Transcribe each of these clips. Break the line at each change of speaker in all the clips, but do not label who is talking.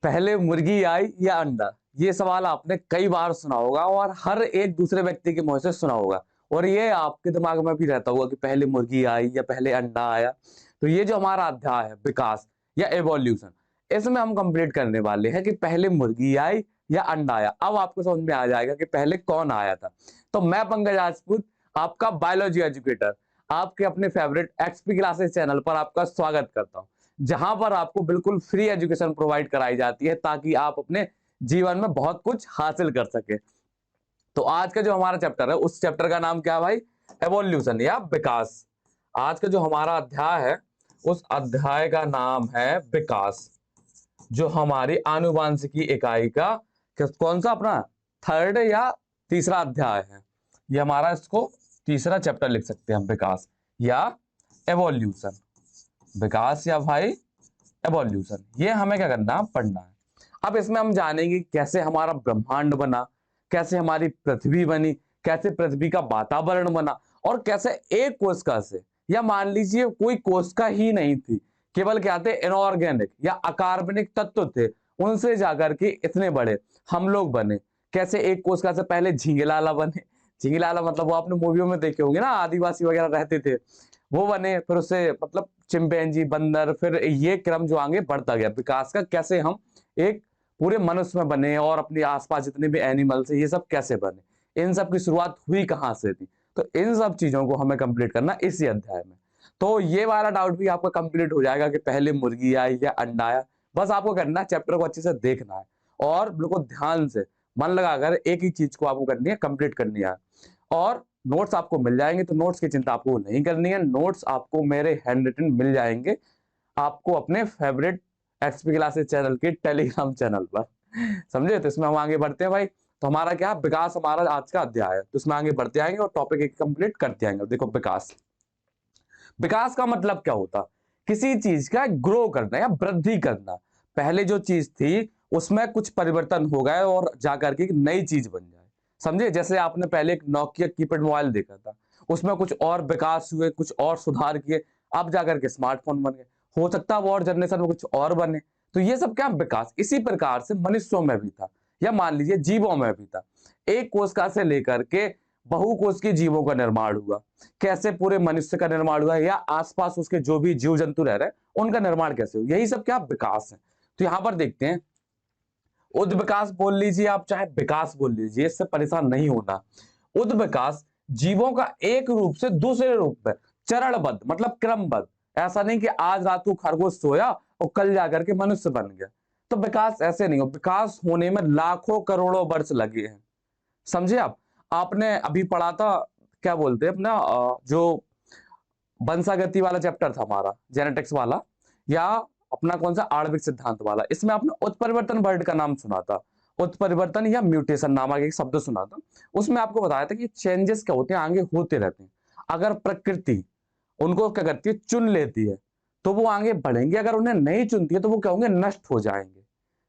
पहले मुर्गी आई या अंडा? ये सवाल आपने कई बार सुना होगा और हर एक दूसरे व्यक्ति के मुंह से सुना होगा। और ये आपके दिमाग में भी रहता होगा कि पहले मुर्गी आई या पहले अंडा आया। तो ये जो हमारा अध्याय है विकास या एवोल्यूशन, इसमें हम कंप्लीट करने वाले हैं कि पहले मुर्गी आई या अंडा आया। अब आपको समझ में आ जाएगा कि पहले कौन आया था। तो मैं पंकज राजपूत, आपका बायोलॉजी एजुकेटर, आपके अपने फेवरेट एक्सपी क्लासेस चैनल पर आपका स्वागत करता हूं, जहां पर आपको बिल्कुल फ्री एजुकेशन प्रोवाइड कराई जाती है ताकि आप अपने जीवन में बहुत कुछ हासिल कर सके। तो आज का जो हमारा चैप्टर है, उस चैप्टर का नाम क्या है भाई? एवोल्यूशन या विकास। आज का जो हमारा अध्याय है, उस अध्याय का नाम है विकास, जो हमारी आनुवांशिकी इकाई का कौन सा अपना थर्ड या तीसरा अध्याय है। ये हमारा, इसको तीसरा चैप्टर लिख सकते हैं हम, विकास या एवोल्यूशन। विकास या भाई एवोल्यूशन, ये हमें क्या करना है? पढ़ना है। अब इसमें हम जानेंगे कैसे हमारा ब्रह्मांड बना, कैसे हमारी पृथ्वी बनी, कैसे पृथ्वी का वातावरण बना, और कैसे एक कोशिका से, या मान लीजिए कोई कोशिका ही नहीं थी, केवल क्या थे? इनऑर्गेनिक या अकार्बनिक तत्व थे, उनसे जाकर के इतने बड़े हम लोग बने। कैसे एक कोशिका से पहले झिंगलाला बने। झिंगलाला मतलब वो आपने मूवियों में देखे होंगे ना, आदिवासी वगैरह रहते थे, वो बने। फिर उससे मतलब चिंपैंजी, बंदर, फिर ये क्रम जो आगे बढ़ता गया विकास का, कैसे हम एक पूरे मनुष्य में बने और अपने आसपास जितने भी एनिमल्स है ये सब कैसे बने, इन सब की शुरुआत हुई कहां से थी। तो इन सब चीजों को हमें कंप्लीट करना इसी अध्याय में। तो ये वाला डाउट भी आपका कंप्लीट हो जाएगा कि पहले मुर्गी आई या अंडा आया। बस आपको करना है, चैप्टर को अच्छे से देखना है और बिल्कुल ध्यान से मन लगाकर एक ही चीज को आपको करनी है, कंप्लीट करनी है। और नोट्स आपको मिल जाएंगे, तो नोट्स की चिंता आपको नहीं करनी है। नोट्स आपको मेरे हैंड रिटन मिल जाएंगे, आपको अपने फेवरेट एक्सपी क्लासेस चैनल के टेलीग्राम चैनल पर। समझे? तो इसमें हम आगे बढ़ते हैं भाई। तो हमारा क्या विकास, हमारा आज का अध्याय है, तो इसमें आगे बढ़ते आएंगे और टॉपिक एक कंप्लीट करते आएंगे। देखो विकास, विकास का मतलब क्या होता? किसी चीज का ग्रो करना या वृद्धि करना। पहले जो चीज थी उसमें कुछ परिवर्तन हो गए और जाकर के एक नई चीज बन जाए। समझे? जैसे आपने पहले एक नोकिया कीपैड मोबाइल देखा था, उसमें कुछ और विकास हुए, कुछ और सुधार किए, अब जाकर के स्मार्टफोन बन गए। हो सकता है वो और जनरेशन में कुछ और बने। तो ये सब क्या विकास? इसी प्रकार से मनुष्यों में भी था, या मान लीजिए जीवों में भी था। एक कोशिका से लेकर के बहुकोशिकीय जीवों का निर्माण हुआ। कैसे पूरे मनुष्य का निर्माण हुआ, या आसपास उसके जो भी जीव जंतु रह रहे हैं उनका निर्माण कैसे हुआ, यही सब क्या विकास है। तो यहां पर देखते हैं, उद विकास बोल लीजिए आप, चाहे विकास बोल लीजिए, इससे परेशान नहीं होना। उद विकास जीवों का एक रूप से दूसरे रूप में चरणबद्ध, मतलब क्रमबद्ध। ऐसा नहीं कि आज रात को खरगोश सोया और कल जाकर के मनुष्य बन गया। तो विकास ऐसे नहीं हो, विकास होने में लाखों करोड़ों वर्ष लगे हैं। समझे आप? आपने अभी पढ़ा था, क्या बोलते हैं अपना जो वंशागति वाला चैप्टर था हमारा, जेनेटिक्स वाला, या अपना कौन सा आणविक सिद्धांत वाला, इसमें आपने उत्परिवर्तन वर्ड का नाम सुना था। उत्परिवर्तन या म्यूटेशन नामक एक शब्द सुना था। उसमें आपको बताया था कि चेंजेस क्या होते हैं, आगे होते रहते हैं। अगर प्रकृति उनको क्या करती है? चुन लेती है, तो वो आगे बढ़ेंगे। अगर उन्हें नहीं चुनती है तो वो क्या होंगे? नष्ट हो जाएंगे।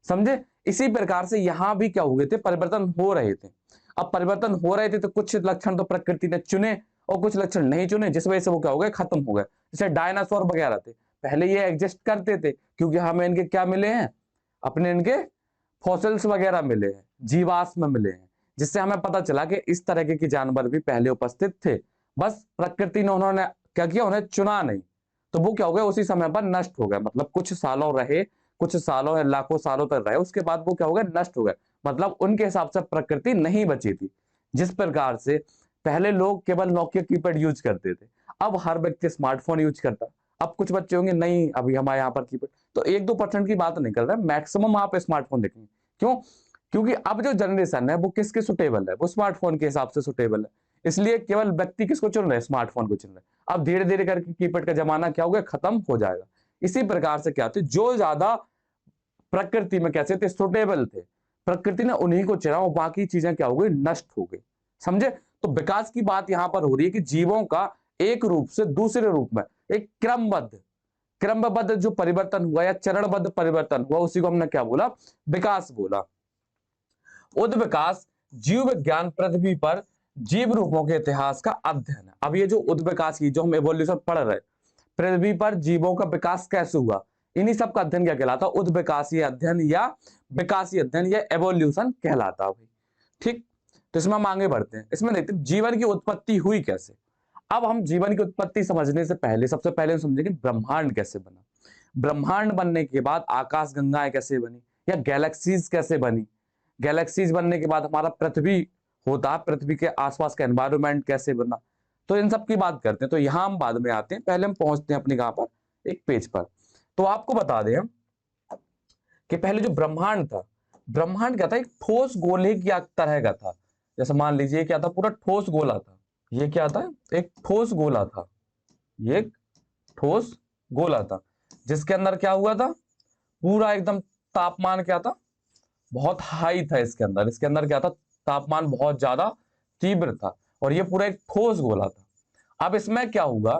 समझे? इसी प्रकार से यहां भी क्या हुए थे? परिवर्तन हो रहे थे। अब परिवर्तन हो रहे थे तो कुछ लक्षण तो प्रकृति ने चुने और कुछ लक्षण नहीं चुने, जिस वजह से वो क्या हो गए? खत्म हो गए। जैसे डायनासोर वगैरह थे, पहले ये एग्जिस्ट करते थे क्योंकि हमें इनके क्या मिले हैं? अपने इनके फॉसिल्स वगैरह मिले हैं, जीवाश्म मिले हैं, जिससे हमें पता चला कि इस तरह के जानवर भी पहले उपस्थित थे। बस प्रकृति ने, उन्होंने क्या किया? उन्हें चुना नहीं, तो वो क्या हो गए? उसी समय पर नष्ट हो गए। मतलब कुछ सालों रहे, कुछ सालों या लाखों सालों तक रहे, उसके बाद वो क्या हो गए? नष्ट हो गए। मतलब उनके हिसाब से प्रकृति नहीं बची थी। जिस प्रकार से पहले लोग केवल नोकिया कीपैड यूज करते थे, अब हर व्यक्ति स्मार्टफोन यूज करता। अब कुछ बच्चे होंगे नहीं, अभी हमारे यहाँ पर कीपैड, तो 1-2% की बात नहीं कर रहे, मैक्सिमम आप स्मार्टफोन देखेंगे। क्यों? क्योंकि अब जो जनरेशन है वो किसके सुटेबल है? वो स्मार्टफोन के हिसाब से सुटेबल है। इसलिए केवल व्यक्ति किसको चुन रहे हैं? स्मार्टफोन को चुन रहे हैं। अब धीरे धीरे करके कीपैड का जमाना क्या हो गया? खत्म हो जाएगा। इसी प्रकार से क्या होते, जो ज्यादा प्रकृति में कैसे थे? सुटेबल थे, प्रकृति ने उन्हीं को चुना और बाकी चीजें क्या हो गई? नष्ट हो गई। समझे? तो विकास की बात यहां पर हो रही है कि जीवों का एक रूप से दूसरे रूप में एक क्रमबद्ध, क्रमबद्ध जो परिवर्तन हुआ या चरणबद्ध परिवर्तन हुआ, उसी को हमने क्या बोला? विकास बोला। उद विकास जीव विज्ञान पृथ्वी पर जीव रूपों के इतिहास का अध्ययन है। अब ये जो उद विकास की जो हम एवोल्यूशन पढ़ रहे हैं, पृथ्वी पर जीवों का विकास कैसे हुआ, इन्हीं सब का अध्ययन क्या कहलाता है? उद्विकासीय अध्ययन या विकासीय अध्ययन या एवोल्यूशन कहलाता है भाई। ठीक, तो इसमें हम आगे बढ़ते हैं। इसमें देखते हैं जीवन की उत्पत्ति हुई कैसे। अब हम जीवन की उत्पत्ति समझने से पहले सबसे पहले हम समझेंगे ब्रह्मांड कैसे बना। ब्रह्मांड बनने के बाद आकाश गंगाएं कैसे बनी या गैलेक्सीज कैसे बनी। गैलेक्सीज बनने के बाद हमारा पृथ्वी होता, पृथ्वी के आसपास का एनवायरमेंट कैसे बना। तो इन सब की बात करते हैं। तो यहां हम बाद में आते हैं, पहले हम पहुंचते हैं अपने कहां पर, एक पेज पर। तो आपको बता दें कि पहले जो ब्रह्मांड था, ब्रह्मांड क्या था? एक ठोस गोले की तरह का था। जैसे मान लीजिए क्या था, पूरा ठोस गोला था। ये क्या था? एक ठोस गोला था। ये एक ठोस गोला था जिसके अंदर क्या हुआ था, पूरा एकदम तापमान क्या था, बहुत हाई था इसके अंदर। इसके अंदर क्या था, तापमान बहुत ज्यादा तीव्र था और ये पूरा एक ठोस गोला था। अब इसमें क्या हुआ,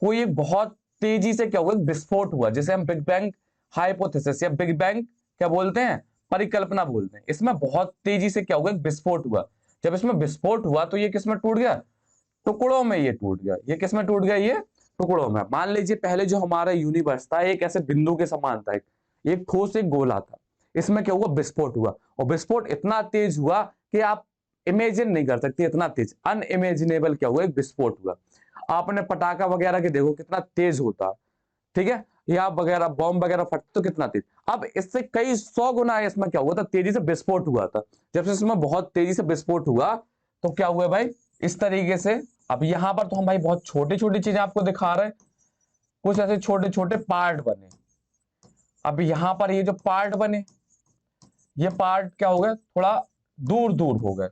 कोई एक बहुत तेजी से क्या हुआ, विस्फोट हुआ, जिसे हम बिग बैंग हाइपोथेसिस या बिग बैंग क्या बोलते हैं, परिकल्पना बोलते हैं। इसमें बहुत तेजी से क्या हुआ, विस्फोट हुआ। जब इसमें विस्फोट हुआ तो ये किसमें टूट गया, टुकड़ों में ये टूट गया। ये किसमें टूट गया, ये टुकड़ों में। मान लीजिए पहले जो हमारा यूनिवर्स था एक ऐसे बिंदु के समान था, एक ठोस एक गोला था। इसमें क्या हुआ, विस्फोट हुआ और विस्फोट इतना तेज हुआ कि आप इमेजिन नहीं कर सकते, इतना तेज, अनइमेजिनेबल क्या हुआ, एक विस्फोट हुआ। आपने पटाखा वगैरह के देखो कितना तेज होता, ठीक है, या वगैरह बॉम्ब वगैरह फटते तो कितना तेज। अब इससे कई 100 गुना इसमें क्या हुआ था, तेजी से विस्फोट हुआ था। जब से इसमें बहुत तेजी से विस्फोट हुआ तो क्या हुआ भाई, इस तरीके से। अब यहां पर तो हम भाई बहुत छोटी छोटी चीजें आपको दिखा रहे हैं, कुछ ऐसे छोटे छोटे पार्ट बने। अब यहां पर ये जो पार्ट बने, ये पार्ट क्या हो गए, थोड़ा दूर दूर हो गए,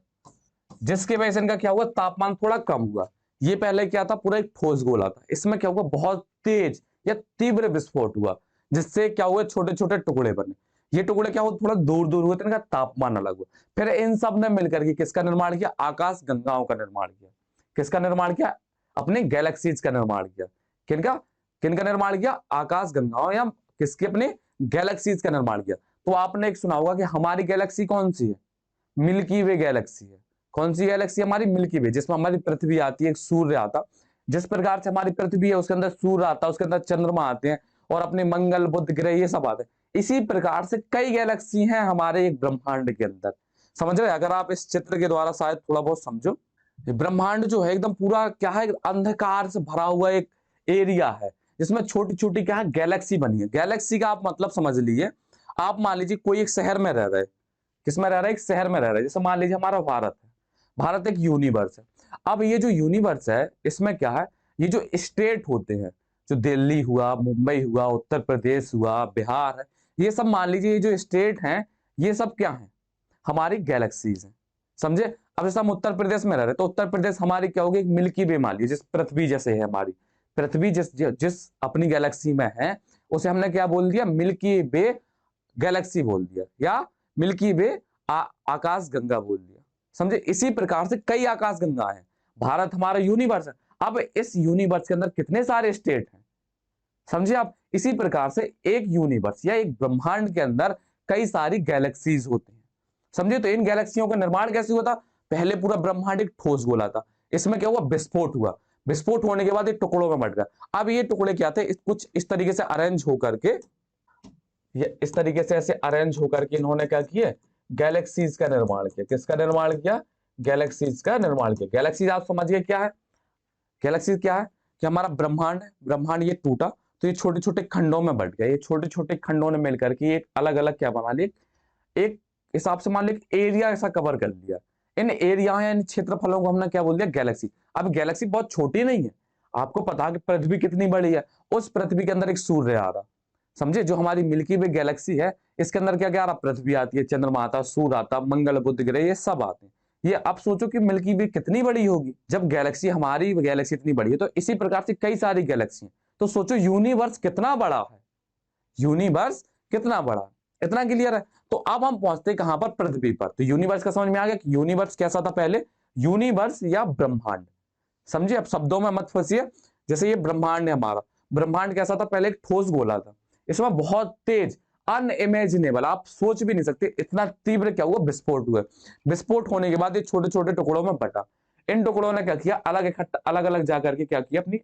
जिसकी वजह से इनका क्या हुआ, तापमान थोड़ा कम हुआ। ये पहले क्या था, पूरा एक ठोस गोला था। इसमें क्या हुआ, बहुत तेज या तीव्र विस्फोट हुआ, जिससे क्या हुआ, छोटे छोटे टुकड़े बने। ये टुकड़े क्या हुआ, थोड़ा दूर दूर हुए तो इनका तापमान अलग हुआ। फिर इन सब ने मिलकर के किसका निर्माण किया, आकाश गंगाओं का निर्माण किया। किसका निर्माण किया, अपने गैलेक्सीज का निर्माण किया। किनका, किनका निर्माण किया, आकाश गंगाओं या किसके, अपने गैलेक्सीज का निर्माण किया। तो आपने एक सुना होगा कि हमारी गैलेक्सी कौन सी है, मिल्की वे गैलेक्सी है। कौन सी गैलेक्सी, हमारी मिल्की वे, जिसमें हमारी पृथ्वी आती है, एक सूर्य आता। जिस प्रकार से हमारी पृथ्वी है उसके अंदर सूर्य आता है, उसके अंदर चंद्रमा आते हैं और अपने मंगल बुध ग्रह ये सब आते हैं। इसी प्रकार से कई गैलेक्सी हैं हमारे एक ब्रह्मांड के अंदर। समझ रहे, अगर आप इस चित्र के द्वारा शायद थोड़ा बहुत समझो। ये ब्रह्मांड जो है एकदम पूरा क्या है, अंधकार से भरा हुआ एक एरिया है, जिसमें छोटी छोटी क्या है, गैलेक्सी बनी है। गैलेक्सी का आप मतलब समझ लीजिए, आप मान लीजिए कोई एक शहर में रह रहे, किसमें रह रहा है, एक शहर में रह रहा है। जैसे मान लीजिए हमारा भारत है, भारत एक यूनिवर्स है। अब ये जो यूनिवर्स है इसमें क्या है, ये जो स्टेट होते हैं, जो दिल्ली हुआ, मुंबई हुआ, उत्तर प्रदेश हुआ, बिहार है, ये सब मान लीजिए ये जो स्टेट हैं, ये सब क्या है, हमारी गैलेक्सीज हैं। समझे। अब जैसे हम उत्तर प्रदेश में रह रहे तो उत्तर प्रदेश हमारी क्या होगी, एक मिल्की वे मान लीजिए, जिस पृथ्वी जैसे है हमारी पृथ्वी, जिस जिस अपनी गैलेक्सी में है उसे हमने क्या बोल दिया, मिल्की वे गैलेक्सी बोल दिया, या मिल्की वे आकाश गंगा बोल दिया। समझे। इसी प्रकार से कई आकाश गंगा है। भारत हमारा यूनिवर्स है। अब इस यूनिवर्स के अंदर कितने सारे स्टेट हैं, समझे आप। इसी प्रकार से एक यूनिवर्स या एक ब्रह्मांड के अंदर कई सारी गैलेक्सीज होती हैं, समझे। तो इन गैलेक्सियों का निर्माण कैसे हुआ था, पहले पूरा ब्रह्मांड एक ठोस गोला था, इसमें क्या हुआ, विस्फोट हुआ। विस्फोट होने के बाद ये टुकड़ों में बट गया। अब ये टुकड़े क्या थे, कुछ इस तरीके से अरेंज होकर के, ये इस तरीके से ऐसे अरेंज होकर के इन्होंने क्या किए, गैलेक्सीज का निर्माण किया। किसका निर्माण किया, गैलेक्सीज का निर्माण किया। गैलेक्सीज आप समझिए क्या है, गैलेक्सीज क्या है कि हमारा ब्रह्मांड है, ब्रह्मांड ये टूटा तो ये छोटे छोटे खंडों में बट गया। ये छोटे छोटे खंडों ने मिलकर के एक अलग अलग क्या बना लिया, एक हिसाब से मान लीजिए एरिया ऐसा कवर कर लिया। इन एरिया या इन क्षेत्रफलों को हमने क्या बोल दिया, गैलेक्सी। अब गैलेक्सी बहुत छोटी नहीं है, आपको पता है कि पृथ्वी कितनी बड़ी है। उस पृथ्वी के अंदर एक सूर्य आ रहा, समझे। जो हमारी मिल्की वे गैलेक्सी है इसके अंदर क्या क्या आ रहा, पृथ्वी आती है, चंद्रमा आता, सूर्य आता, मंगल बुध ग्रह ये सब आते हैं। ये अब सोचो कि मिल्की वे कितनी बड़ी होगी जब गैलेक्सी, हमारी गैलेक्सी इतनी बड़ी है। तो इसी प्रकार से कई सारी गैलेक्सी हैं। तो सोचो यूनिवर्स कितना बड़ा है, यूनिवर्स कितना बड़ा है। इतना क्लियर है। तो अब हम पहुंचते हैं कहां पर, पृथ्वी पर। तो यूनिवर्स का समझ में आ गया कि यूनिवर्स कैसा था पहले, यूनिवर्स या ब्रह्मांड। समझिए, अब शब्दों में मत फंसिए। जैसे ये ब्रह्मांड है हमारा, ब्रह्मांड कैसा था, पहले एक ठोस गोला था, इसमें बहुत तेज, अनइमेजिनेबल, आप सोच भी नहीं सकते इतना तीव्र क्या हुआ, विस्फोट हुआ। विस्फोट होने के बाद ये छोटे छोटे टुकड़ों में बटा। इन टुकड़ों ने क्या किया, अलग अलग जाकर के क्या किया, अपनी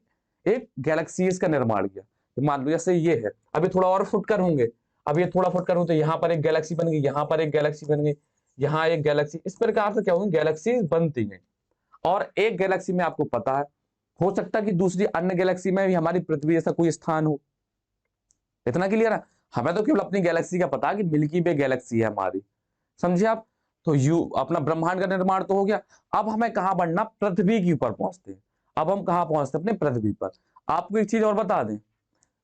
एक गैलेक्सीज का निर्माण किया। मान लो जैसे ये है, अब ये थोड़ा और फुटकर होंगे, अब ये थोड़ा फुटकर हो तो यहाँ पर एक गैलेक्सी बन गई, यहाँ पर एक गैलेक्सी बन गई, यहाँ एक गैलेक्सी, इस प्रकार से क्या होंगे, गैलेक्सी बनती है। और एक गैलेक्सी में आपको पता है, हो सकता है कि दूसरी अन्य गैलेक्सी में भी हमारी पृथ्वी जैसा कोई स्थान हो। इतना क्लियर है? हमें तो केवल अपनी गैलेक्सी का पता है कि मिल्की वे गैलेक्सी है हमारी, समझे आप? तो यू अपना ब्रह्मांड का निर्माण तो हो गया। अब हमें कहां बढ़ना, पृथ्वी के ऊपर पहुंचते हैं। अब हम कहां पहुंचते हैं, अपने पृथ्वी पर। आपको एक चीज और बता दें,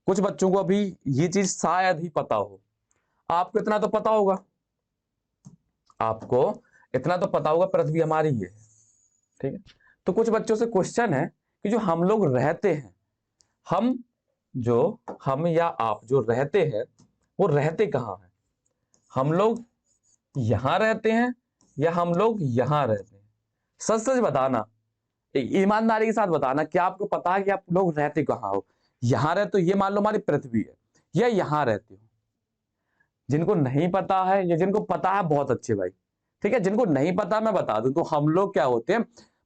कुछ बच्चों को अभी ये चीज शायद ही पता हो, आपको इतना तो पता होगा, आपको इतना तो पता होगा पृथ्वी हमारी ये है, ठीक है? तो कुछ बच्चों से क्वेश्चन है कि जो हम लोग रहते हैं, हम या आप जो रहते हैं, वो रहते कहाँ हैं? हम लोग यहां रहते हैं या हम लोग यहां रहते हैं? सच सच बताना, ईमानदारी के साथ बताना, क्या आपको पता है कि आप लोग रहते कहाँ हो? यहां रहते तो ये मान लो हमारी पृथ्वी है, या यहां रहते हो? जिनको नहीं पता है या जिनको पता है, बहुत अच्छे भाई, ठीक है। जिनको नहीं पता मैं बता दूं, तो हम लोग क्या होते हैं,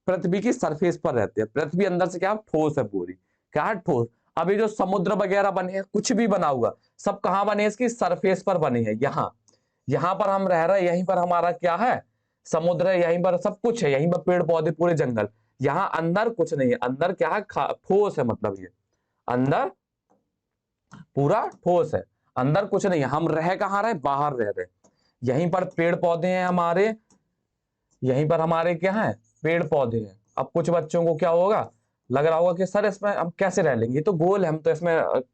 पृथ्वी की सरफेस पर रहते हैं। पृथ्वी अंदर से क्या ठोस है पूरी, क्या है, ठोस। अभी जो समुद्र वगैरह बने हैं, कुछ भी बना हुआ, सब कहां बने हैं, इसकी सरफेस पर बने हैं। यहाँ यहाँ पर हम रह रहे हैं, यहीं पर हमारा क्या है, समुद्र है, यहीं पर सब कुछ है, यहीं पर पेड़ पौधे, पूरे जंगल। यहाँ अंदर कुछ नहीं है, अंदर क्या है, ठोस है, मतलब ये अंदर पूरा ठोस है, अंदर कुछ नहीं है। हम रह कहाँ रहे, बाहर रह रहे। यहीं पर पेड़ पौधे हैं हमारे, यहीं पर हमारे क्या है, पेड़ पौधे हैं। अब कुछ बच्चों को क्या होगा, लग रहा होगा कि सर इसमें हम कैसे रह लेंगे, ये तो गोल है, हम तो इसमें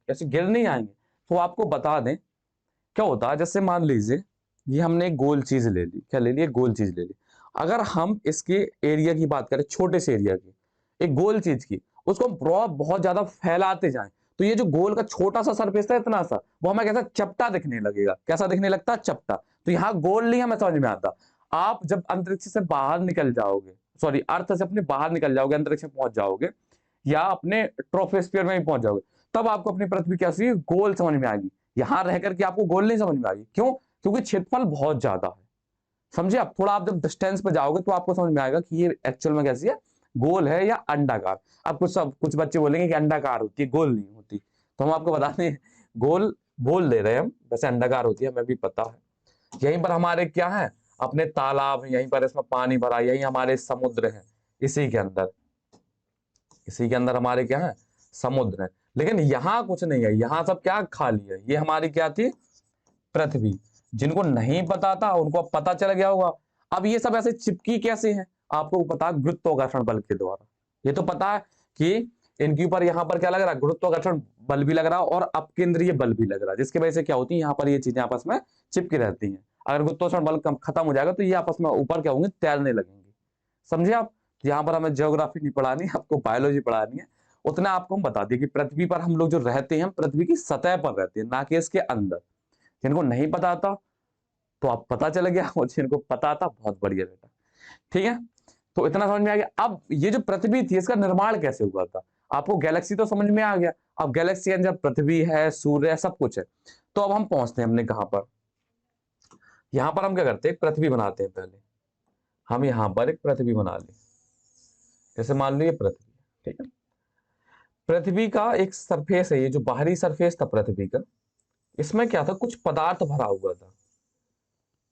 ऐसे गिर नहीं आएंगे। तो आपको बता दें क्या होता है, जैसे मान लीजिए ये हमने एक गोल चीज ले ली, क्या ले ली, एक गोल चीज ले ली। अगर हम इसके एरिया की बात करें, छोटे से एरिया की, एक गोल चीज की, उसको हम बहुत ज्यादा फैलाते जाएं, तो ये जो गोल का छोटा सा सरफेस है, इतना सा, वो हमें कैसा चपटा दिखने लगेगा। कैसा दिखने लगता है, चपटा। तो यहाँ गोल नहीं हमें समझ में आता। आप जब अंतरिक्ष से बाहर निकल जाओगे, सॉरी अर्थ से अपने बाहर निकल जाओगे, अंतरिक्ष में पहुंच जाओगे, या अपने ट्रोपोस्फियर में भी पहुंच जाओगे, तब आपको अपनी पृथ्वी कैसी गोल समझ में आएगी। यहां रह करके आपको गोल नहीं समझ में आएगी। क्यों? क्योंकि क्षेत्रफल बहुत ज्यादा है, समझे आप? थोड़ा आप जब डिस्टेंस पे जाओगे तो आपको समझ में आएगा कि ये एक्चुअल में कैसी है, गोल है या अंडाकार। अब कुछ बच्चे बोलेंगे कि अंडाकार होती है, गोल नहीं होती। तो हम आपको बताते हैं, गोल बोल दे रहे हैं हम, वैसे अंडाकार होती है, हमें भी पता है। यहीं पर हमारे क्या है, अपने तालाब है, यहीं पर इसमें पानी भरा, यहीं हमारे समुद्र है, इसी के अंदर हमारे क्या है, समुद्र है। लेकिन यहाँ कुछ नहीं है, यहाँ सब क्या खाली है। ये हमारी क्या थी, पृथ्वी। जिनको नहीं पता था उनको अब पता चल गया होगा। अब ये सब ऐसे चिपकी कैसे हैं, आपको पता है, गुरुत्वाकर्षण बल के द्वारा। ये तो पता है कि इनके ऊपर यहाँ पर क्या लग रहा है, गुरुत्वाकर्षण बल भी लग रहा है और अपकेंद्रीय बल भी लग रहा है, जिसकी वजह से क्या होती है, यहाँ पर ये चीजें आपस में चिपकी रहती हैं। अगर गुरुत्वाकर्षण बल खत्म हो जाएगा तो ये आपस में ऊपर क्या होंगे, तैरने लगेंगे, समझे आप? यहाँ पर हमें ज्योग्राफी नहीं पढ़ानी, आपको बायोलॉजी पढ़ानी है। उतना आपको हम बता दें कि पृथ्वी पर हम लोग जो रहते हैं, पृथ्वी की सतह पर रहते हैं, ना कि इसके अंदर। जिनको नहीं पता था तो आप पता चल गया, और जिनको पता था बहुत बढ़िया बेटा, ठीक है। तो इतना समझ में आ गया। अब ये जो पृथ्वी थी, इसका निर्माण कैसे हुआ था? आपको गैलेक्सी तो समझ में आ गया। अब गैलेक्सी के अंदर पृथ्वी है, सूर्य है, सब कुछ है। तो अब हम पहुंचते हैं हमने कहां पर, यहां पर हम क्या करते हैं, पृथ्वी बनाते हैं। पहले हम यहां पर एक पृथ्वी बना ली, जैसे मान लो ये पृथ्वी, ठीक है। पृथ्वी का एक सरफेस है, ये जो बाहरी सरफेस था पृथ्वी का, इसमें क्या था, कुछ पदार्थ भरा हुआ था।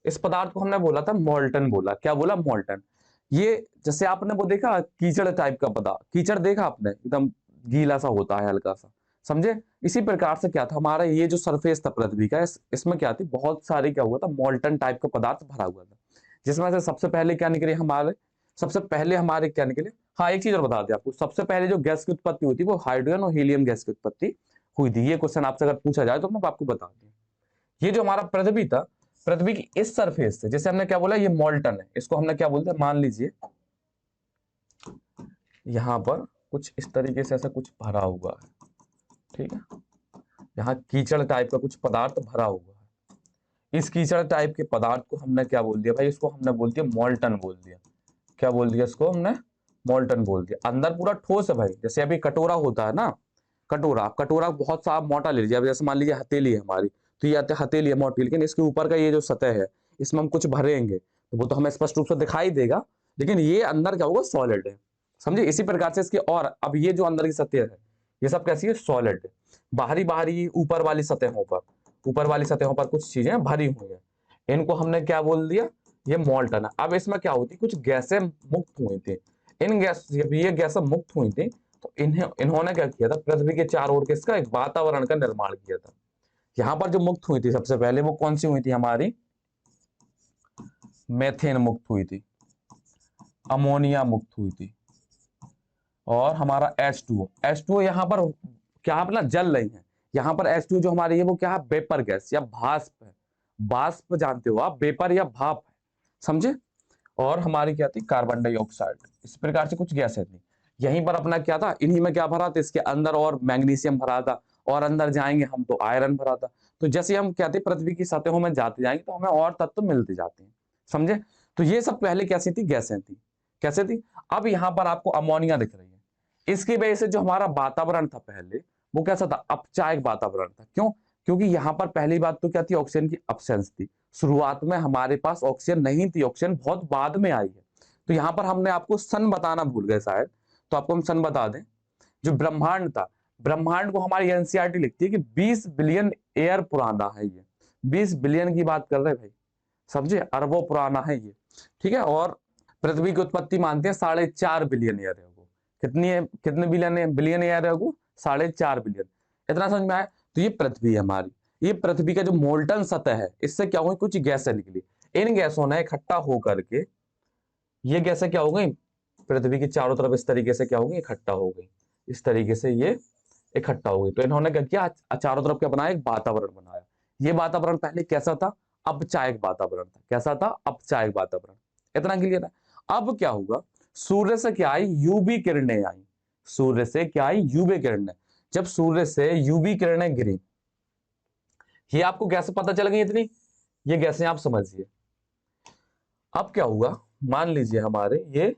इस पदार्थ को हमने बोला था मोल्टन, बोला क्या, बोला मोल्टन। ये जैसे आपने वो देखा कीचड़ टाइप का पदार्थ, कीचड़ देखा आपने, एकदम गीला सा होता है, हल्का सा, समझे? इसी प्रकार से क्या था, हमारा ये जो सरफेस था पृथ्वी का, इसमें क्या थी, बहुत सारी क्या हुआ था, मोल्टन टाइप का पदार्थ भरा हुआ था। जिसमें से सबसे पहले क्या निकले हमारे, सबसे पहले हमारे क्या निकले, हाँ एक चीज और बता दें आपको, सबसे पहले जो गैस की उत्पत्ति हुई थी वो हाइड्रोजन और हीलियम गैस की उत्पत्ति हुई थी। ये क्वेश्चन आपसे अगर पूछा जाए तो मैं आपको बता दूं, ये जो हमारा पृथ्वी था, पृथ्वी की इस सरफेस से, जैसे हमने क्या बोला, ये मोल्टन है, इसको हमने क्या बोलते हैं, मान लीजिए यहां पर कुछ इस तरीके से ऐसा कुछ भरा हुआ है, ठीक है। यहाँ कीचड़ टाइप का कुछ पदार्थ भरा हुआ है। इस कीचड़ टाइप के पदार्थ को हमने क्या बोल दिया भाई, इसको हमने बोल दिया मोल्टन बोल दिया। क्या बोल दिया इसको हमने, मोल्टन बोल दिया। अंदर पूरा ठोस है भाई, जैसे अभी कटोरा होता है ना, कटोरा, कटोरा बहुत सा मोटा ले लीजिए। अब जैसे मान लीजिए हथेली है हमारी, तो ये हथेली है मोटी, लेकिन इसके ऊपर का ये जो सतह है, इसमें हम कुछ भरेंगे तो वो तो हमें स्पष्ट रूप से दिखाई देगा, लेकिन ये अंदर क्या होगा, सॉलिड है, समझे? इसी प्रकार से इसके, और अब ये जो अंदर की सतह है, ये सब कैसी है, सॉलिड है। बाहरी बाहरी ऊपर वाली सतहों पर कुछ चीजें भरी हुई है, इनको हमने क्या बोल दिया, ये मॉल्टन है। अब इसमें क्या होती, कुछ गैसें मुक्त हुई थी, इन गैस जब ये गैसें मुक्त हुई थी तो इन्होंने क्या किया था, पृथ्वी के चारों ओर किसका, एक वातावरण का निर्माण किया था। यहाँ पर जो मुक्त हुई थी सबसे पहले वो कौन सी हुई थी हमारी, मेथेन मुक्त हुई थी, अमोनिया मुक्त हुई थी, और हमारा H2O यहाँ पर क्या अपना जल रही है। यहाँ पर H2O जो हमारी है वो क्या है, वेपर गैस या भाप है। भाप जानते हो आप, वेपर या भाप है, समझे। और हमारी क्या थी, कार्बन डाइऑक्साइड। इस प्रकार से कुछ गैसें थी। यहीं पर अपना क्या था, इन्हीं में क्या भरा था, इसके अंदर और मैग्नीशियम भरा था, और अंदर जाएंगे हम तो आयरन भरा था। तो जैसे हम क्या थे, पृथ्वी की सतहों में जाते जाएंगे तो हमें और तत्व मिलते जाते हैं, समझे। तो ये सब पहले कैसी थी, गैसें थी, कैसे थी। अब यहाँ पर आपको अमोनिया दिख रही है। इसकी वजह से जो हमारा वातावरण था पहले, वो कैसा था, अपचायक वातावरण था। क्यों, क्योंकि यहाँ पर पहली बात तो क्या थी, ऑक्सीजन की अब्सेंस थी। शुरुआत में हमारे पास ऑक्सीजन नहीं थी, ऑक्सीजन बहुत बाद में आई है। तो यहाँ पर हमने आपको सन बताना भूल गए शायद, तो आपको हम सन बता दें। जो ब्रह्मांड था, ब्रह्मांड को हमारी एनसीईआरटी लिखती है कि 20 बिलियन ईयर पुराना है ये। 20 बिलियन की बात कर रहे हैं भाई, समझे, अरबों पुराना है ये, ठीक है। और पृथ्वी की उत्पत्ति मानते हैं 4.5 बिलियन ईयर है। कितनी है, कितने बिलियन ईयर है वो, 4.5 बिलियन। इतना समझ में आया। तो ये पृथ्वी है हमारी, ये पृथ्वी का जो मोल्टन सतह है, इससे क्या हुई, कुछ गैसें निकली। इन गैसों ने इकट्ठा होकर के, ये गैसें क्या हो गई, पृथ्वी के चारों तरफ इस तरीके से क्या हो गई, इकट्ठा हो गई। इस तरीके से ये इकट्ठा हो गई। तो इन्होंने क्या किया, चारों तरफ क्या बनाया, एक वातावरण बनाया। ये वातावरण पहले कैसा था, अपचायक वातावरण था। कैसा था, अपचायक वातावरण। इतना क्लियर है। अब क्या हुआ, सूर्य से क्या आई, यूवी किरणें आई। सूर्य से क्या आई, यूवी किरणें। जब सूर्य से यूवी किरणें गिरी, ये आपको कैसे पता चल गई इतनी, ये गैसें आप समझिए। अब क्या हुआ, मान लीजिए हमारे ये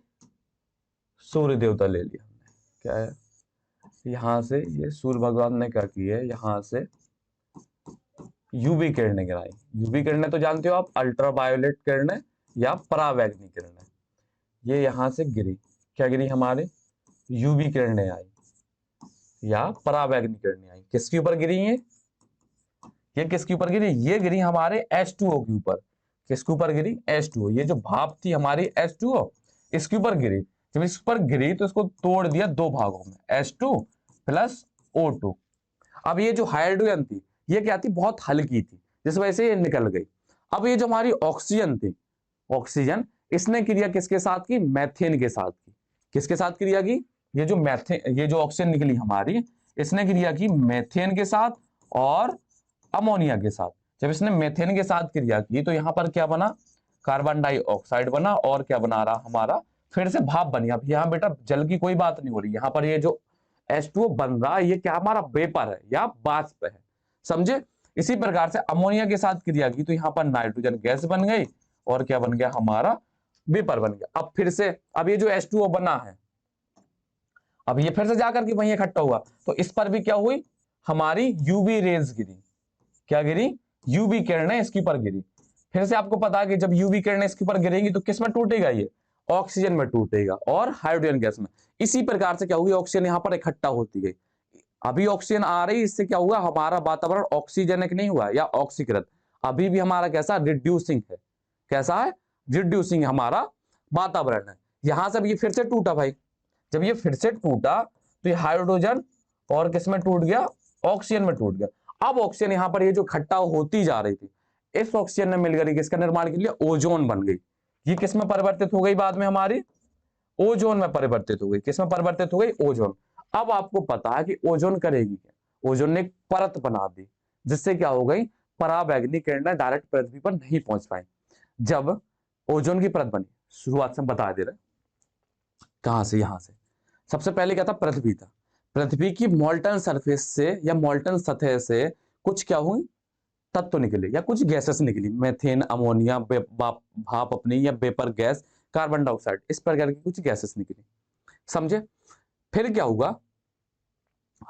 सूर्य देवता ले लिया हमने, क्या है, यहां से ये सूर्य भगवान ने क्या किया है, यहां से यूवी किरणें गिराई। यूवी किरणें तो जानते हो आप, अल्ट्रावायोलेट किरणें या परावैंगनी किरणें। ये यहां से गिरी, क्या गिरी हमारे, यूवी किरणें आई या परावैंगनी किरणें आई। किसके ऊपर गिरी ये किसके ऊपर गिरी, ये गिरी हमारे H2O के ऊपर। किसके ऊपर गिरी, H2O। ये जो भाप थी हमारी H2O, इसके ऊपर गिरी। जब इस पर गिरी तो इसको तोड़ दिया दो भागों में, H2 प्लस O2। अब ये जो हाइड्रोजन थी, ये क्या थी, बहुत हल्की थी, जिस वजह से ये निकल गई। अब ये जो हमारी ऑक्सीजन थी, ऑक्सीजन, इसने क्रिया किसके साथ की, मैथेन के साथ की। किसके साथ क्रिया की, ये जो मैथेन, ये जो ऑक्सीजन निकली हमारी, इसने क्रिया की मैथेन के साथ और अमोनिया के साथ। जब इसने मेथेन के साथ क्रिया की तो यहां पर क्या बना, कार्बन डाइऑक्साइड बना, और क्या बना रहा हमारा, फिर से भाप बनी। अब यहाँ बेटा जल की कोई बात नहीं हो रही, यहाँ पर ये जो H2O बन रहा है, ये क्या हमारा वेपर है या वाष्प है, समझे। इसी प्रकार से अमोनिया के साथ क्रिया की तो यहाँ पर नाइट्रोजन गैस बन गई, और क्या बन गया हमारा, वेपर बन गया। अब फिर से, अब ये जो H2O बना है, अब ये फिर से जाकर के वहीं इकट्ठा हुआ, तो इस पर भी क्या हुई, हमारी यूवी रेज गिरी। क्या गिरी, यूवी किरणें इसके ऊपर गिरी। फिर से आपको पता है कि जब यूवी किरणें इसके ऊपर गिरेंगी तो किस में टूटेगा, ये ऑक्सीजन में टूटेगा और हाइड्रोजन गैस में। इसी प्रकार से क्या हुई, ऑक्सीजन यहां पर इकट्ठा होती गई। अभी ऑक्सीजन आ रही, इससे क्या हुआ, हमारा वातावरण ऑक्सीजनिक नहीं हुआ या ऑक्सीकृत, अभी भी हमारा कैसा, रिड्यूसिंग है। कैसा है, रिड्यूसिंग हमारा वातावरण है। यहां से ये फिर से टूटा भाई। जब ये फिर से टूटा तो ये हाइड्रोजन और किस में टूट गया, ऑक्सीजन में टूट गया। अब ऑक्सीजन यहां पर ये जो इकट्ठा होती जा रही थी, इस ऑक्सीजन ने मिलकर किसका निर्माण कर लिया, ओजोन बन गई। ये किस में परिवर्तित हो गई, बाद में हमारी ओजोन में परिवर्तित हो गई। किस में परिवर्तित हो गई, ओजोन। अब आपको पता है कि ओजोन करेगी क्या, ओजोन ने एक परत बना दी, जिससे क्या हो गई, परावैंगनी किरणें डायरेक्ट पृथ्वी पर नहीं पहुंच पाई। जब ओजोन की परत बनी, शुरुआत से बता दे रहे, कहां से, यहां से। सबसे पहले क्या था, पृथ्वी था। पृथ्वी की मोल्टन सरफेस से या मोल्टन सतह से कुछ क्या हुई, तत्व निकले या कुछ गैसेस निकली, मेथेन, अमोनिया, भाप अपनी या वेपर गैस, कार्बन डाइऑक्साइड, इस प्रकार की कुछ गैसेस निकली, समझे। फिर क्या हुआ,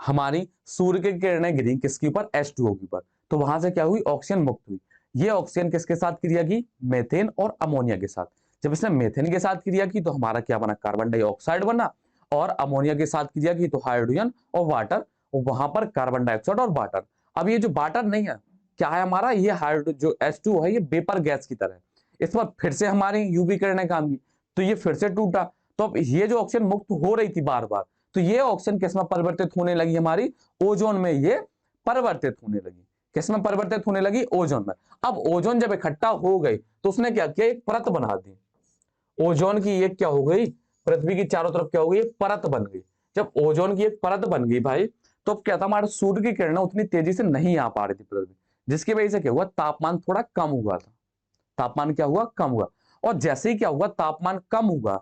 हमारी सूर्य की किरणें गिरी किसके ऊपर, H2O के ऊपर, तो वहां से क्या हुई, ऑक्सीजन मुक्त हुई। ये ऑक्सीजन किसके साथ क्रिया की, मेथेन और अमोनिया के साथ। जब इसने मेथेन के साथ क्रिया की तो हमारा क्या बना, कार्बन डाइऑक्साइड बना, और अमोनिया के साथ कीजिएगा कि तो हाइड्रोजन और वाटर, और वहां पर कार्बन डाइऑक्साइड और वाटर। अब ये जो वाटर नहीं है, क्या है हमारा, ये हाइड्रोजन जो H2 है, ये वेपर गैस की तरह है। इस पर फिर से हमारी यूवी किरणें काम की, तो ये फिर से टूटा। तो अब ये जो ऑक्सीजन मुक्त हो रही थी बार बार, तो ये ऑक्सीजन किसमें परिवर्तित होने लगी, हमारी ओजोन में ये परिवर्तित होने लगी। किसमें परिवर्तित होने लगी, ओजोन में। अब ओजोन जब इकट्ठा हो गई तो उसने क्या किया, एक परत बना दी ओजोन की। ये क्या हो गई, पृथ्वी की चारों तरफ क्या हो गई, परत बन गई। जब ओजोन की एक परत बन गई भाई, तो क्या था, हमारे सूर्य की किरणें उतनी तेजी से नहीं आ पा रही थी पृथ्वी, जिसकी वजह से क्या हुआ, तापमान थोड़ा कम हुआ था। तापमान क्या हुआ, कम हुआ। और जैसे ही क्या हुआ, तापमान कम हुआ,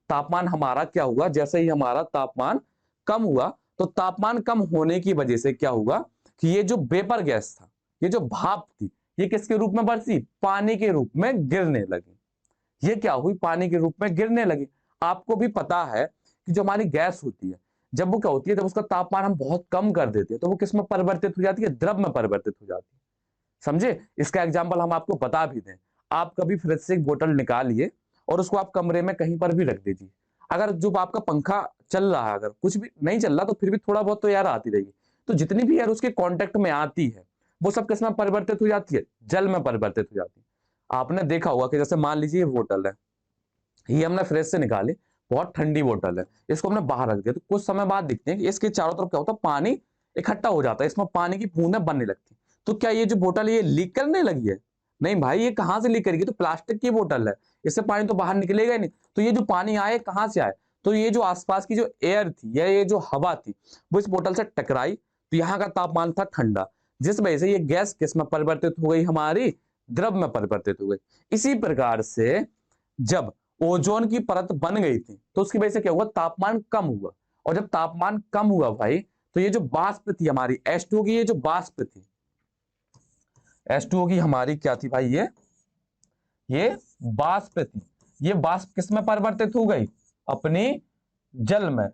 तापमान हमारा क्या हुआ, जैसे ही हमारा तापमान कम हुआ, तो तापमान कम होने की वजह से क्या हुआ कि ये जो वेपर गैस था, ये जो भाप थी, ये किसके रूप में बरसी, पानी के रूप में गिरने लगी। ये क्या हुई, पानी के रूप में गिरने लगी। आपको भी पता है कि जो हमारी गैस होती है, जब वो क्या होती है, जब उसका तापमान हम बहुत कम कर देते हैं, तो वो किस में परिवर्तित हो जाती है, द्रव में परिवर्तित हो जाती है। समझे, इसका एग्जाम्पल हम आपको बता भी दें। आप कभी फ्रिज से एक बोतल निकालिए और उसको आप कमरे में कहीं पर भी रख दीजिए। अगर जो आपका पंखा चल रहा है, अगर कुछ भी नहीं चल रहा, तो फिर भी थोड़ा बहुत तो एयर आती रहेगी। तो जितनी भी एयर उसके कांटेक्ट में आती है, वो सब किस में परिवर्तित हो जाती है, जल में परिवर्तित हो जाती है। आपने देखा होगा कि जैसे मान लीजिए ये बोतल है, ये हमने फ्रिज से निकाली, बहुत ठंडी बोतल है, इसको हमने बाहर रख दिया, तो कुछ समय बाद दिखते हैं कि इसके चारों तरफ क्या होता है, पानी इकट्ठा हो जाता है, इसमें पानी की बूंदें बनने लगती हैं। तो क्या ये जो बोतल है, ये लीक करने लगी है? नहीं भाई, ये कहां से लीक करेगी, तो प्लास्टिक की बोतल है, इससे पानी तो बाहर निकलेगा ही नहीं। तो ये जो पानी आए कहां से आए, तो ये जो आसपास की जो एयर थी या ये जो हवा थी, वो इस बोतल से टकराई, तो यहाँ का तापमान था ठंडा, जिस वजह से ये गैस किस में परिवर्तित हो गई, हमारी द्रव में परिवर्तित हो गई। इसी प्रकार से जब ओजोन की परत बन गई थी, तो उसकी वजह से क्या हुआ, तापमान कम हुआ। और जब तापमान कम हुआ भाई, तो ये जो वाष्प थी हमारी H2O की, ये जो वाष्प थी H2O की हमारी क्या थी भाई, ये वाष्प थी। ये वाष्प किस में परिवर्तित हो गई, अपनी जल में।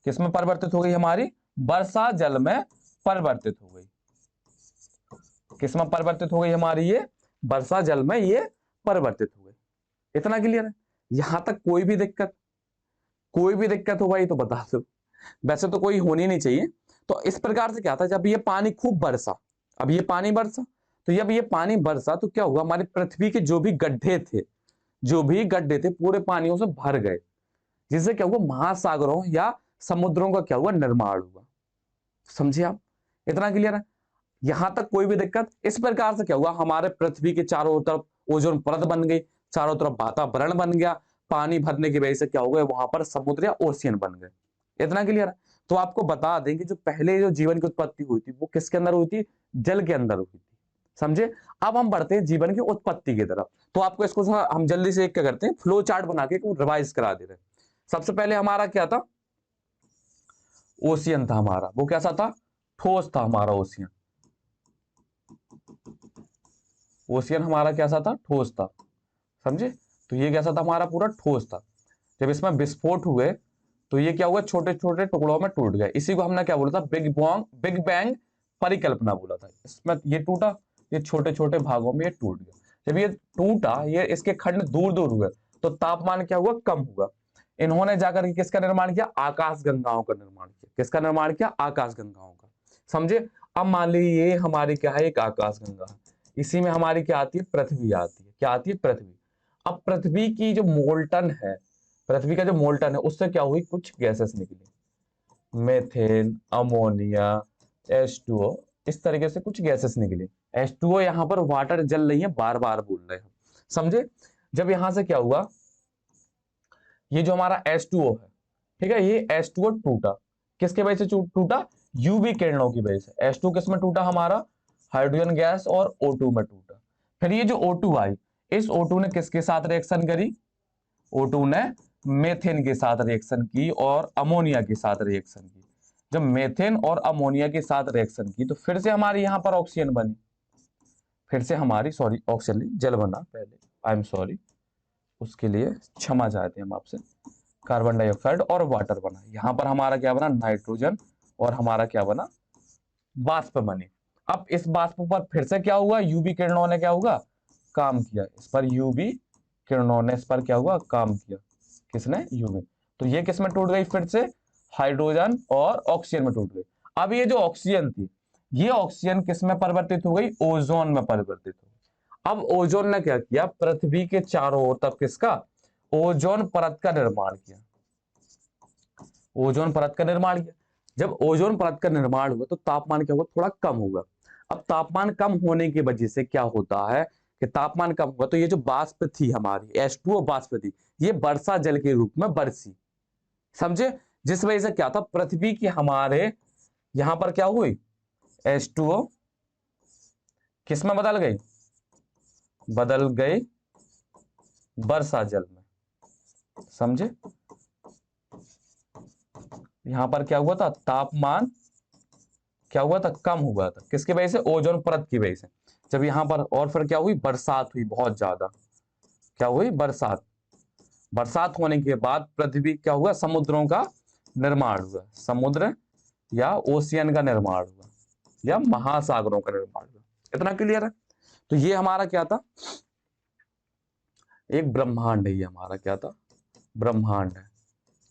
किस में परिवर्तित हो गई, हमारी वर्षा जल में परिवर्तित हो गई। किस में परिवर्तित हो गई, हमारी ये वर्षा जल में ये परिवर्तित हो गई। इतना क्लियर है? यहां तक कोई भी दिक्कत, कोई भी दिक्कत हो भाई तो बता दो, वैसे तो कोई होनी नहीं चाहिए। तो इस प्रकार से क्या था, जब ये पानी खूब बरसा, अब ये पानी बरसा, तो जब ये पानी बरसा तो क्या हुआ, हमारी पृथ्वी के जो भी गड्ढे थे, जो भी गड्ढे थे, पूरे पानियों से भर गए, जिससे क्या हुआ, महासागरों या समुद्रों का क्या हुआ, निर्माण हुआ। समझे आप? इतना क्लियर है? यहां तक कोई भी दिक्कत? इस प्रकार से क्या हुआ, हमारे पृथ्वी के चारों तरफ ओजोन परत बन गई, चारों तरफ वातावरण बन गया, पानी भरने की वजह से क्या हो गया, वहां पर समुद्र या ओशियन बन गए। इतना क्लियर है? तो आपको बता दें कि जो पहले जो जीवन की उत्पत्ति हुई थी, वो किसके अंदर हुई थी, जल के अंदर हुई थी। समझे? अब हम बढ़ते हैं जीवन की उत्पत्ति की तरफ। तो आपको इसको हम जल्दी से एक क्या करते हैं, फ्लो चार्ट बना के रिवाइज करा दे रहे हैं। सबसे पहले हमारा क्या था, ओशियन था हमारा, वो कैसा था, ठोस था हमारा ओशियन। ओशियन हमारा कैसा था, ठोस था। समझे? तो ये कैसा था, हमारा पूरा ठोस था। जब इसमें विस्फोट हुए तो ये क्या हुआ, छोटे छोटे टुकड़ों में टूट गए। इसी को हमने क्या बोला था, बिग बैंग परिकल्पना बोला था। इसमें ये टूटा, ये छोटे छोटे भागों में ये टूट गया। जब ये टूटा, ये इसके खंड दूर दूर हुए, तो तापमान क्या हुआ, कम हुआ। इन्होंने जाकर के किसका निर्माण किया, आकाश गंगाओं का निर्माण किया। किसका निर्माण किया, आकाश गंगाओं का। समझे? अब मान लीजिए ये हमारी क्या है, एक आकाश गंगा है, इसी में हमारी क्या आती है, पृथ्वी आती है। क्या आती है, पृथ्वी। अब पृथ्वी की जो मोल्टन है, पृथ्वी का जो मोल्टन है, उससे क्या हुई, कुछ गैसेस निकली, मेथेन, अमोनिया, H2O, इस तरीके से कुछ गैसेस निकली। H2O यहाँ पर वाटर जल रही है, बार बार बोल रहे हैं। समझे? जब यहां से क्या हुआ, ये जो हमारा H2O है, ठीक है, ये H2O टूटा। किसके वजह से टूटा, यूवी किरणों की वजह से। H2 किस में टूटा, हमारा हाइड्रोजन गैस और O2 में टूटा। फिर ये जो O2 आई, इस O2 ने किसके साथ रिएक्शन करी, O2 ने मेथेन के साथ रिएक्शन की और अमोनिया के साथ रिएक्शन की। जब मेथेन और अमोनिया के साथ रिएक्शन की, तो फिर से हमारी यहां पर ऑक्सीजन बनी। फिर से हमारी, सॉरी, ऑक्सीजन नहीं, जल बना पहले, आई एम सॉरी, उसके लिए क्षमा चाहते हैं हम आपसे। कार्बन डाइऑक्साइड और वाटर बना। यहां पर हमारा क्या बना, नाइट्रोजन, और हमारा क्या बना, वाष्प बनी। अब इस वाष्प पर फिर से क्या हुआ, यूवी किरणों ने क्या हुआ, काम किया। इस पर यूवी किरणों ने इस पर क्या हुआ, काम किया। किसने, यूवी। तो ये किस में टूट गई फिर से, हाइड्रोजन और ऑक्सीजन में टूट गई। अब ये जो ऑक्सीजन थी, ये ऑक्सीजन किस में परिवर्तित हो गई, ओजोन में परिवर्तित हो गई। अब ओजोन ने क्या किया, पृथ्वी के चारों ओर तब किसका, ओजोन परत का निर्माण किया। ओजोन परत का निर्माण किया। जब ओजोन परत का निर्माण हुआ तो तापमान क्या होगा, थोड़ा कम होगा। अब तापमान कम होने की वजह से क्या होता है कि तापमान कम हुआ तो ये जो वाष्प थी हमारी H2O वाष्प थी, ये वर्षा जल के रूप में बरसी, समझे। जिस वजह से क्या था, पृथ्वी की हमारे यहां पर क्या हुई, H2O किस में बदल गई, बदल गई वर्षा जल में, समझे। यहां पर क्या हुआ था, तापमान क्या हुआ था, कम हुआ था, किसकी वजह से, ओजोन परत की वजह से। जब यहां पर और फिर क्या हुई, बरसात हुई बहुत ज्यादा, क्या हुई, बरसात। बरसात होने के बाद पृथ्वी क्या हुआ, समुद्रों का निर्माण हुआ, समुद्र या ओशियन का निर्माण हुआ, या महासागरों का निर्माण हुआ। इतना क्लियर है। तो ये हमारा क्या था, एक ब्रह्मांड है, ये हमारा क्या था, ब्रह्मांड है,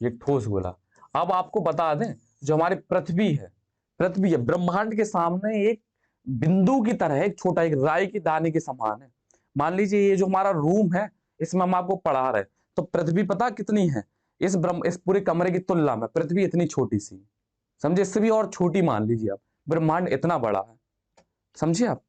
ये ठोस गोला। अब आपको बता दें, जो हमारी पृथ्वी है, पृथ्वी है ब्रह्मांड के सामने एक बिंदु की तरह है, एक छोटा, एक राई की दाने के समान है। मान लीजिए ये जो हमारा रूम है, इसमें हम आपको पढ़ा रहे, तो पृथ्वी पता कितनी है, इस पूरे कमरे की तुलना में पृथ्वी इतनी छोटी सी, समझे। इससे भी और छोटी मान लीजिए आप, ब्रह्मांड इतना बड़ा है, समझिए आप।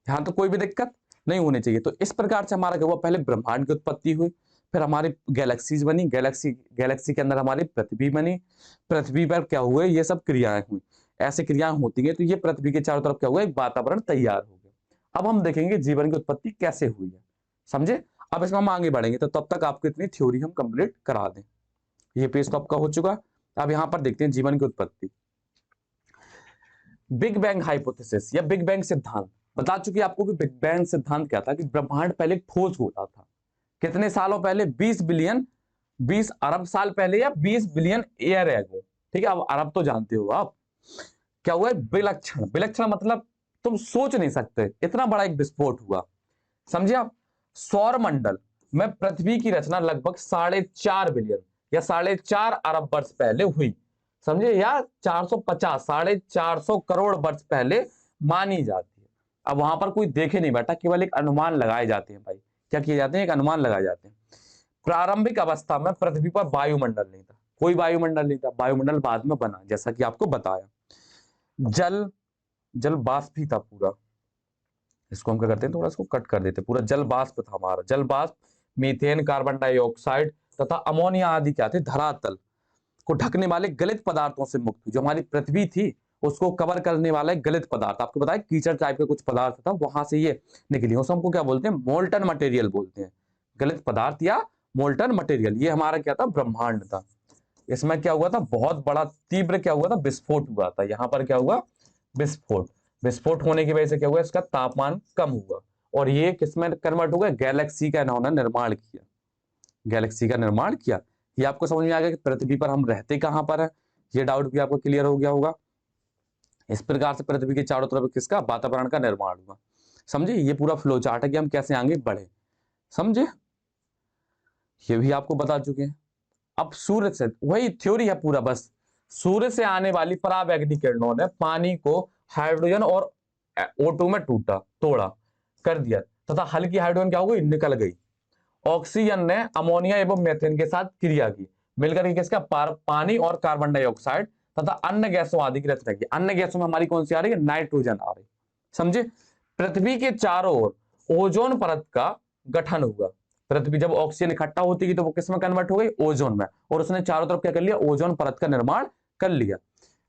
यहां तो कोई भी दिक्कत नहीं होनी चाहिए। तो इस प्रकार से हमारा क्या हुआ, पहले ब्रह्मांड की उत्पत्ति हुई, फिर हमारी गैलेक्सीज बनी, गैलेक्सी के अंदर हमारी पृथ्वी बनी, पृथ्वी पर क्या हुए, ये सब क्रियाएं हुई। ऐसे क्रियाएं होती है तो ये पृथ्वी के चारों तरफ क्या हुआ, एक वातावरण तैयार हो गया। अब हम देखेंगे जीवन की उत्पत्ति कैसे हुई है, समझे। अब इसमें हम आगे बढ़ेंगे, तो तब तक आपको इतनी थ्योरी हम कंप्लीट करा दें। ये पेज तो आपका हो चुका। अब यहां पर देखते हैं जीवन की उत्पत्ति। बिग बैंग हाइपोथेसिस या बिग बैंग सिद्धांत बता चुकी आपको कि बिग बैंग सिद्धांत क्या था, कि ब्रह्मांड पहले ठोस गोला था। कितने सालों पहले, 20 अरब साल पहले, या 20 बिलियन ईयर एगो। ठीक है, अब अरब तो जानते हो आप। क्या हुआ, विलक्षण, विलक्षण मतलब तुम सोच नहीं सकते, इतना बड़ा एक विस्फोट हुआ, समझे आप। सौर मंडल में पृथ्वी की रचना लगभग 4.5 बिलियन या 4.5 अरब वर्ष पहले हुई, समझे, या 450, 450 करोड़ वर्ष पहले मानी जाती है। अब वहां पर कोई देखे नहीं बैठा, केवल एक अनुमान लगाए जाते हैं भाई। क्या किए जाते हैं, एक अनुमान लगाए जाते हैं। प्रारंभिक अवस्था में पृथ्वी पर वायुमंडल नहीं था, कोई वायुमंडल नहीं था, वायुमंडल बाद में बना, जैसा कि आपको बताया। जल जल वाष्प ही था पूरा। इसको हम क्या करते हैं, थोड़ा इसको कट कर देते हैं। पूरा जल वाष्प था हमारा, जल वाष्प, मीथेन, कार्बन डाइऑक्साइड तथा अमोनिया आदि क्या थे, धरातल को ढकने वाले गलित पदार्थों से मुक्त हुई। जो हमारी पृथ्वी थी उसको कवर करने वाला एक गलित पदार्थ, आपको बताया कीचड़ टाइप का कुछ पदार्थ था, वहां से ये निकली। उस हमको क्या बोलते हैं, मोल्टन मटेरियल बोलते हैं, गलित पदार्थ या मोल्टन मटेरियल। ये हमारा क्या था, ब्रह्मांड था। इसमें क्या हुआ था, बहुत बड़ा तीव्र क्या हुआ था, विस्फोट हुआ था। यहाँ पर क्या हुआ, विस्फोट। विस्फोट होने की वजह से क्या हुआ, इसका तापमान कम हुआ, और ये किसमें कन्वर्ट हो गया, गैलेक्सी का इन्होंने निर्माण किया, गैलेक्सी का निर्माण किया। ये आपको समझ में आ गया कि पृथ्वी पर हम रहते कहां पर है, ये डाउट भी आपको क्लियर हो गया होगा। इस प्रकार से पृथ्वी के चारों तरफ किसका, वातावरण का निर्माण हुआ, समझे। ये पूरा फ्लो चार्ट है कि हम कैसे आगे बढ़े, समझे। ये भी आपको बता चुके हैं। अब सूर्य से, वही थ्योरी है पूरा, बस सूर्य से आने वाली पराबैंगनी किरणों ने पानी को हाइड्रोजन और O2 में तोड़ा कर दिया, तथा हल्की हाइड्रोजन क्या हो गई, निकल गई। ऑक्सीजन ने अमोनिया एवं मीथेन के साथ क्रिया की, मिलकर के किसका, पानी और कार्बन डाइऑक्साइड तथा अन्य गैसों आदि की रचना की। अन्य गैसों में हमारी कौन सी आ रही है, नाइट्रोजन आ रही, समझे। पृथ्वी के चारों ओर ओजोन परत का गठन हुआ। पृथ्वी जब ऑक्सीजन इकट्ठा होती थी तो वो किस में कन्वर्ट हो गई, ओजोन में, और उसने चारों तरफ क्या कर लिया, ओजोन परत का निर्माण कर लिया।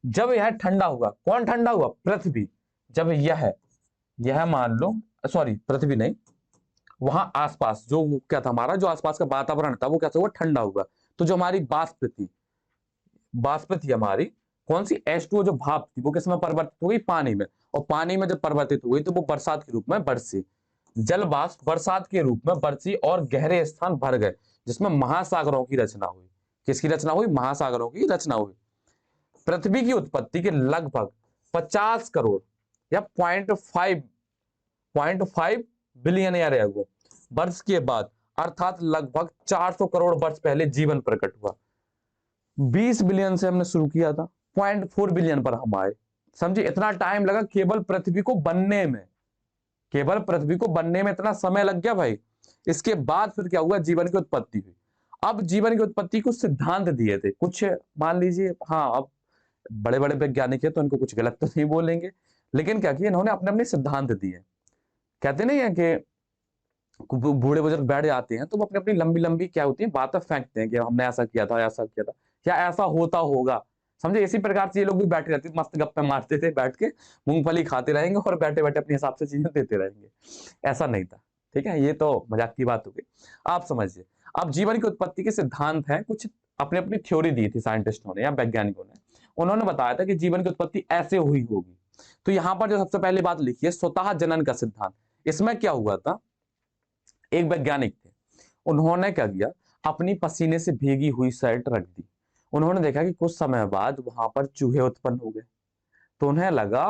जब यह ठंडा हुआ, कौन ठंडा हुआ, पृथ्वी। जब यह मान लो, सॉरी पृथ्वी नहीं, वहां आसपास जो क्या था हमारा, जो आसपास का वातावरण था वो कैसे हुआ, ठंडा हुआ। तो जो हमारी वाष्प थी हमारी, कौन सी, H2O जो भाप थी, वो किसमें परिवर्तित हो गई, पानी में। और पानी में जब परिवर्तित हो गई तो वो बरसात के रूप में बरसी। जल वाष्प बरसात के रूप में बरसी और गहरे स्थान भर गए, जिसमें महासागरों की रचना हुई। किसकी रचना हुई, महासागरों की रचना हुई। पृथ्वी की उत्पत्ति के लगभग 50 करोड़ या 0.5 बिलियन ईयर वर्ष के बाद, अर्थात लगभग 400 करोड़ वर्ष पहले जीवन प्रकट हुआ। 20 बिलियन से हमने शुरू किया था, 0.4 बिलियन पर हम आए। समझे, इतना टाइम लगा केवल पृथ्वी को बनने में, केवल पृथ्वी को बनने में इतना समय लग गया भाई। इसके बाद फिर क्या हुआ, जीवन की उत्पत्ति हुई। अब जीवन की उत्पत्ति कुछ सिद्धांत दिए थे कुछ, मान लीजिए, हाँ, अब बड़े बड़े वैज्ञानिक है तो इनको कुछ गलत तो नहीं बोलेंगे, लेकिन क्या किया इन्होंने, अपने अपने सिद्धांत दिए। कहते नहीं है कि बूढ़े बुजुर्ग बैठ जाते हैं तो वो अपनी अपनी लंबी लंबी क्या होती है बातें फेंकते हैं कि हमने ऐसा किया था, ऐसा किया था, क्या ऐसा होता होगा। समझे, इसी प्रकार से ये लोग भी बैठे रहते थे, मस्त गप्पे मारते थे बैठ के, मूंगफली खाते रहेंगे और बैठे बैठे अपने हिसाब से चीजें देते रहेंगे। ऐसा नहीं था, ठीक है, ये तो मजाक की बात हो गई। आप समझिए, अब जीवन की उत्पत्ति के सिद्धांत हैं कुछ, अपनी अपनी थ्योरी दी थी साइंटिस्टों ने या वैज्ञानिकों ने। उन्होंने बताया था कि जीवन की उत्पत्ति ऐसे हुई होगी। तो यहां पर जो सबसे पहली बात लिखी है, स्वतः जनन का सिद्धांत। इसमें क्या हुआ था, एक वैज्ञानिक थे, उन्होंने क्या किया, अपनी पसीने से भीगी हुई शर्ट रख दी। उन्होंने देखा कि कुछ समय बाद वहां पर चूहे उत्पन्न हो गए। तो उन्हें लगा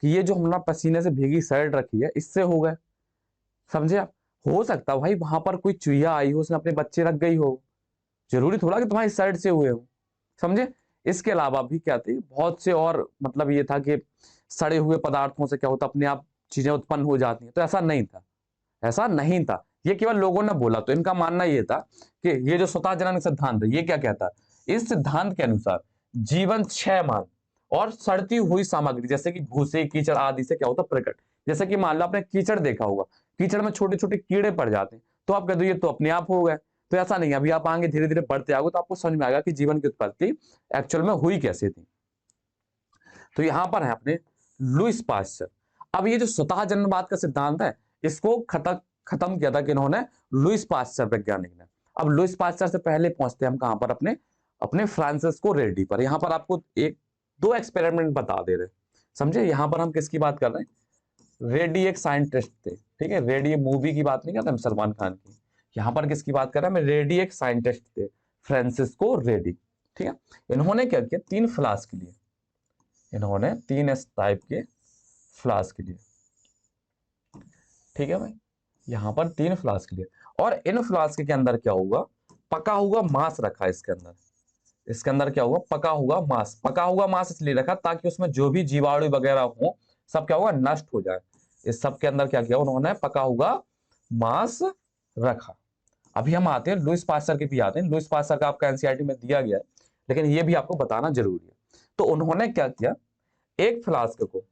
कि ये जो हमने पसीने से भीगी शर्ट रखी है इससे हो गए। समझे आप, हो सकता है भाई वहां पर कोई चूहिया आई हो, उसने अपने बच्चे रख गई हो, जरूरी थोड़ा कि तुम्हारी शर्ट से हुए हो। समझे, इसके अलावा भी क्या थी, बहुत से और, मतलब ये था कि सड़े हुए पदार्थों से क्या होता, अपने आप चीजें उत्पन्न हो जाती हैं। तो ऐसा नहीं था, ऐसा नहीं था, ये केवल लोगों ने बोला। तो इनका मानना यह था कि ये जो स्वतः जनन सिद्धांत है ये क्या कहता है, इस सिद्धांत के अनुसार जीवन क्षयमान और सड़ती हुई सामग्री जैसे कि भूसे, कीचड़ आदि से क्या होता है प्रकट। जैसे कि मान लो आपने कीचड़ देखा होगा, कीचड़ में छोटे छोटे कीड़े पड़ जाते हैं, तो आप कह दो ये तो अपने आप हो गए। तो ऐसा नहीं है, अभी आप आगे धीरे धीरे बढ़ते आओगे तो आपको समझ में आएगा कि जीवन की उत्पत्ति एक्चुअल में हुई कैसे थी। तो यहां पर है अपने लुईस पास्चर। अब ये जो स्वतः जन्मवाद का सिद्धांत है इसको खत्म किया था कि इन्होंने, लुईस पास्चर वैज्ञानिक ने। अब लुईस पास्चर से पहले पहुंचते हैं हम कहां पर, अपने अपने फ्रांसिस्को रेड्डी पर। यहां पर आपको एक दो एक्सपेरिमेंट बता दे रहे, समझे। यहां पर हम किसकी बात कर रहे हैं, रेड्डी एक साइंटिस्ट थे, ठीक है, रेड्डी मूवी की बात नहीं करते हम सलमान खान की। यहां पर किसकी बात कर रहे हैं, रेड्डी एक साइंटिस्ट थे, फ्रांसिस्को रेड्डी, ठीक है। इन्होंने क्या किया, 3 फ्लास्क लिए, इन्होंने 3 इस टाइप के फ्लास्क लिए, ठीक है भाई। यहां पर 3 फ्लास्क लिए और इन फ्लास्क के अंदर क्या होगा, पका हुआ मांस रखा है इसके अंदर। इसके अंदर क्या होगा, पका हुआ मांस। पका हुआ मांस इसलिए रखा ताकि उसमें जो भी जीवाणु वगैरह हो सब क्या होगा, नष्ट हो जाए। इस सब के अंदर क्या किया उन्होंने, पका हुआ मांस रखा। अभी हम आते हैं लुईस पास्चर के भी आते हैं। लुईस पास्चर का आपका एनसीईआरटी में दिया गया है, लेकिन ये भी आपको बताना जरूरी है। तो उन्होंने क्या किया, एक फ्लास्क को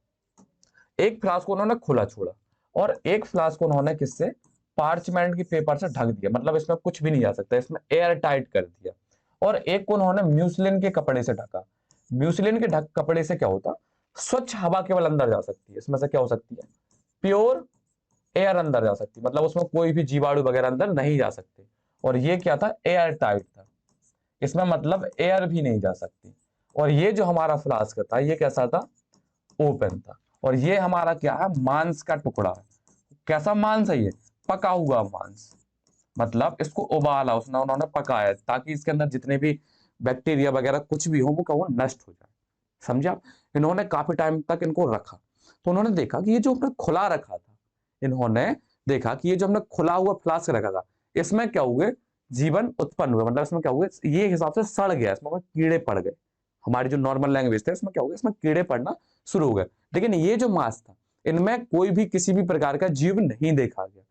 उन्होंने खुला छोड़ा और एक फ्लास्क को उन्होंने किससे, पार्चमेंट की पेपर से ढक दिया, मतलब इसमें कुछ भी नहीं जा सकता, इसमें एयर टाइट कर दिया। और एक को उन्होंने म्यूसलिन के कपड़े से ढका। म्यूसलिन के कपड़े से क्या होता, स्वच्छ हवा केवल अंदर जा सकती है, इसमें से क्या हो सकती है, प्योर एयर अंदर जा सकती है, मतलब उसमें कोई भी जीवाणु वगैरह अंदर नहीं जा सकते। और ये क्या था, एयर टाइट था, इसमें मतलब एयर भी नहीं जा सकती। और ये जो हमारा फ्लास्क था ये कैसा था, ओपन था। और ये हमारा क्या है, मांस का टुकड़ा है। कैसा मांस है ये, पका हुआ मांस, मतलब इसको उबाला उसने, उन्होंने पकाया ताकि इसके अंदर जितने भी बैक्टीरिया वगैरह कुछ भी हो वो नष्ट हो जाए। समझे आप, इन्होंने काफी टाइम तक इनको रखा। तो उन्होंने देखा कि ये जो हमने खुला रखा था, इन्होंने देखा कि ये जो हमने खुला हुआ फ्लास्क रखा था इसमें क्या हुए, जीवन उत्पन्न हुए, मतलब इसमें क्या हुए, ये हिसाब से सड़ गया, इसमें कीड़े पड़ गए। हमारी जो नॉर्मल लैंग्वेज थे इसमें क्या हो गया, इसमें कीड़े पड़ना शुरू हो गए। लेकिन ये जो मांस था इनमें कोई भी किसी भी प्रकार का जीव नहीं देखा गया।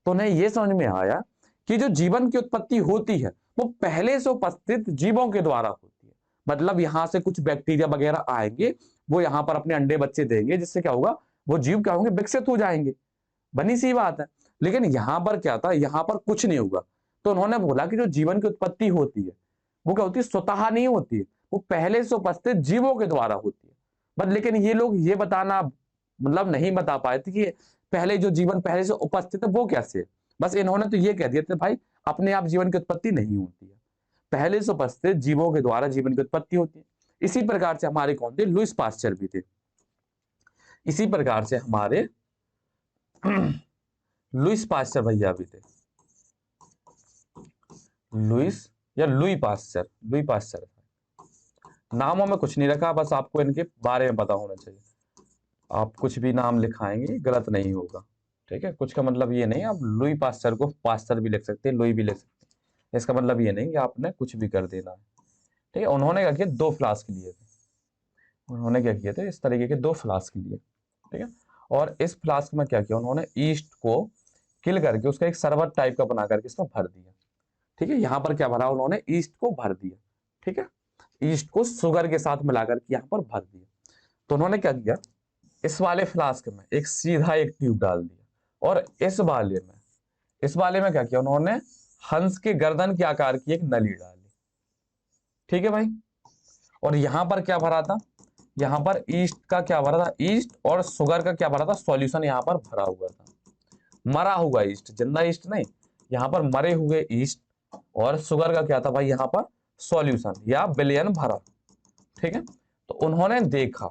तो उन्हें यह समझ में आया कि जो जीवन की उत्पत्ति होती है वो पहले से उपस्थित जीवों के द्वारा होती है। मतलब यहां से कुछ बैक्टीरिया वगैरह आएंगे, वो यहां पर अपने अंडे बच्चे देंगे, जिससे क्या होगा, वो जीव क्या होंगे, विकसित हो जाएंगे, बनी सी बात है। लेकिन यहां पर क्या था, यहां पर कुछ नहीं होगा। तो उन्होंने बोला कि जो जीवन की उत्पत्ति होती है वो क्या होती है, स्वतः नहीं होती है, वो पहले से उपस्थित जीवों के द्वारा होती है। बट लेकिन ये लोग ये बताना मतलब नहीं बता पाए थे कि पहले जो जीवन पहले से उपस्थित है वो कैसे है। बस इन्होंने तो ये कह दिया था भाई अपने आप जीवन की उत्पत्ति नहीं होती है, पहले से उपस्थित जीवों के द्वारा जीवन की उत्पत्ति होती है। इसी प्रकार से हमारे कौन थे, लुईस पास्चर भी थे। इसी प्रकार से हमारे लुईस पास्चर भैया भी थे, लुईस या लुई पास्चर, लुई पास्चर। नामों में कुछ नहीं रखा, बस आपको इनके बारे में पता होना चाहिए। आप कुछ भी नाम लिखाएंगे गलत नहीं होगा, ठीक है। कुछ का मतलब ये नहीं आप लुई पास्चर को पास्चर भी लिख सकते हैं, लुई भी लिख सकते हैं, इसका मतलब ये नहीं कि आपने कुछ भी कर देना है, ठीक है, उन्होंने क्या किया, 2 फ्लास्क लिए थे। उन्होंने क्या किए थे, इस तरीके के 2 फ्लास्क लिए, ठीक है। और इस फ्लास्क में क्या किया उन्होंने, ईस्ट को किल करके उसका एक शरबत टाइप का बना करके इसमें भर दिया। ठीक है, यहां पर क्या भरा उन्होंने, ईस्ट को भर दिया। ठीक है, ईस्ट को शुगर के साथ मिलाकर के यहां पर भर दिया। तो उन्होंने क्या किया, इस वाले फ्लास्क में एक सीधा एक ट्यूब डाल दिया, और इस वाले में क्या किया उन्होंने, हंस के गर्दन के आकार की एक नली डाली। ठीक है भाई, और यहां पर क्या भरा था, यहां पर ईस्ट का क्या भरा था, ईस्ट और शुगर का क्या भरा था, सॉल्यूशन यहां पर भरा हुआ था। मरा हुआ ईस्ट, जिंदा ईस्ट नहीं, यहां पर मरे हुए ईस्ट और शुगर का क्या था भाई, यहां पर सॉल्यूशन या विलयन भरा। ठीक है, तो उन्होंने देखा,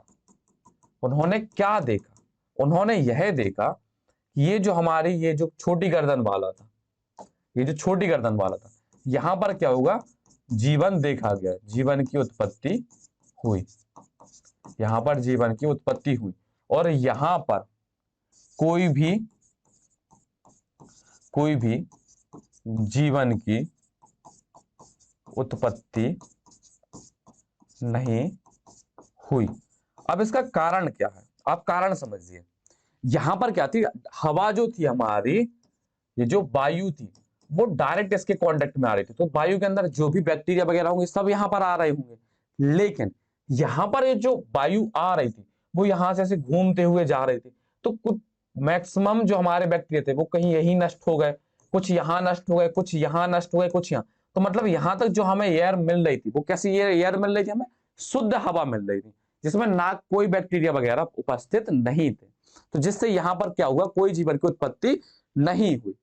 उन्होंने क्या देखा, उन्होंने यह देखा कि ये जो हमारी ये जो छोटी गर्दन वाला था, ये जो छोटी गर्दन वाला था, यहां पर क्या होगा, जीवन देखा गया, जीवन की उत्पत्ति हुई, यहां पर जीवन की उत्पत्ति हुई। और यहां पर कोई भी जीवन की उत्पत्ति नहीं हुई। अब इसका कारण क्या है, आप कारण समझिए। यहां पर क्या थी, हवा जो थी हमारी, ये जो वायु थी, वो डायरेक्ट इसके कांटेक्ट में आ रही थी, तो वायु के अंदर जो भी बैक्टीरिया वगैरह होंगे सब यहां पर आ रहे होंगे। लेकिन यहां पर ये जो वायु आ रही थी, वो यहां से ऐसे घूमते हुए जा रही थी, तो कुछ मैक्सिमम जो हमारे बैक्टीरिया थे वो कहीं यही नष्ट हो गए, कुछ यहां नष्ट हो गए, कुछ यहां नष्ट हो गए, कुछ यहाँ। तो मतलब यहां तक जो हमें एयर मिल रही थी, वो कैसी एयर मिल रही थी, हमें शुद्ध हवा मिल रही थी, जिसमें ना कोई बैक्टीरिया वगैरह उपस्थित नहीं थे। तो जिससे यहां पर क्या हुआ, कोई जीवन की उत्पत्ति नहीं हुई।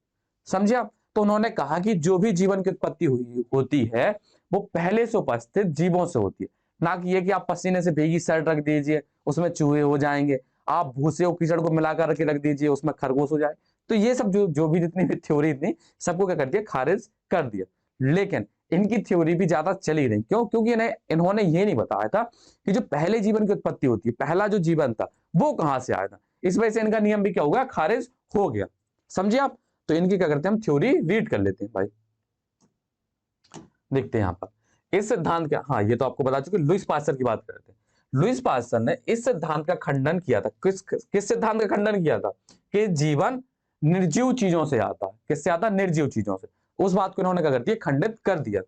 समझे आप? तो उन्होंने कहा कि जो भी जीवन की उत्पत्ति हुई होती है, वो पहले से उपस्थित जीवों से होती है। ना कि ये कि आप पसीने से भीगी शर्ट रख दीजिए, उसमें चूहे हो जाएंगे, आप भूसे और कीचड़ को मिलाकर के रख दीजिए, उसमें खरगोश हो जाए। तो ये सब जो जो भी जितनी भी थ्योरी थी, सबको क्या कर दिया, खारिज कर दिया। लेकिन इनकी थ्योरी भी ज्यादा चली नहीं, क्यों? क्योंकि इन्होंने ये नहीं बताया था कि जो पहले जीवन की उत्पत्ति होती है, पहला जो जीवन था वो कहां से आया था। इस वजह से इनका नियम भी क्या हो गया, खारिज हो गया। समझे आप? तो इनकी क्या करते हैं, हम थ्योरी रीड कर लेते हैं भाई। देखते हैं यहां पर इस सिद्धांत का, हाँ ये तो आपको बता चुके, लुईस पास्चर की बात करते हैं। लुईस पास्चर ने इस सिद्धांत का खंडन किया था। किस सिद्धांत का खंडन किया था, कि जीवन निर्जीव चीजों से आता है। किससे आता है, निर्जीव चीजों से। उस बात को इन्होंने क्या कर दिया, खंडित कर दिया।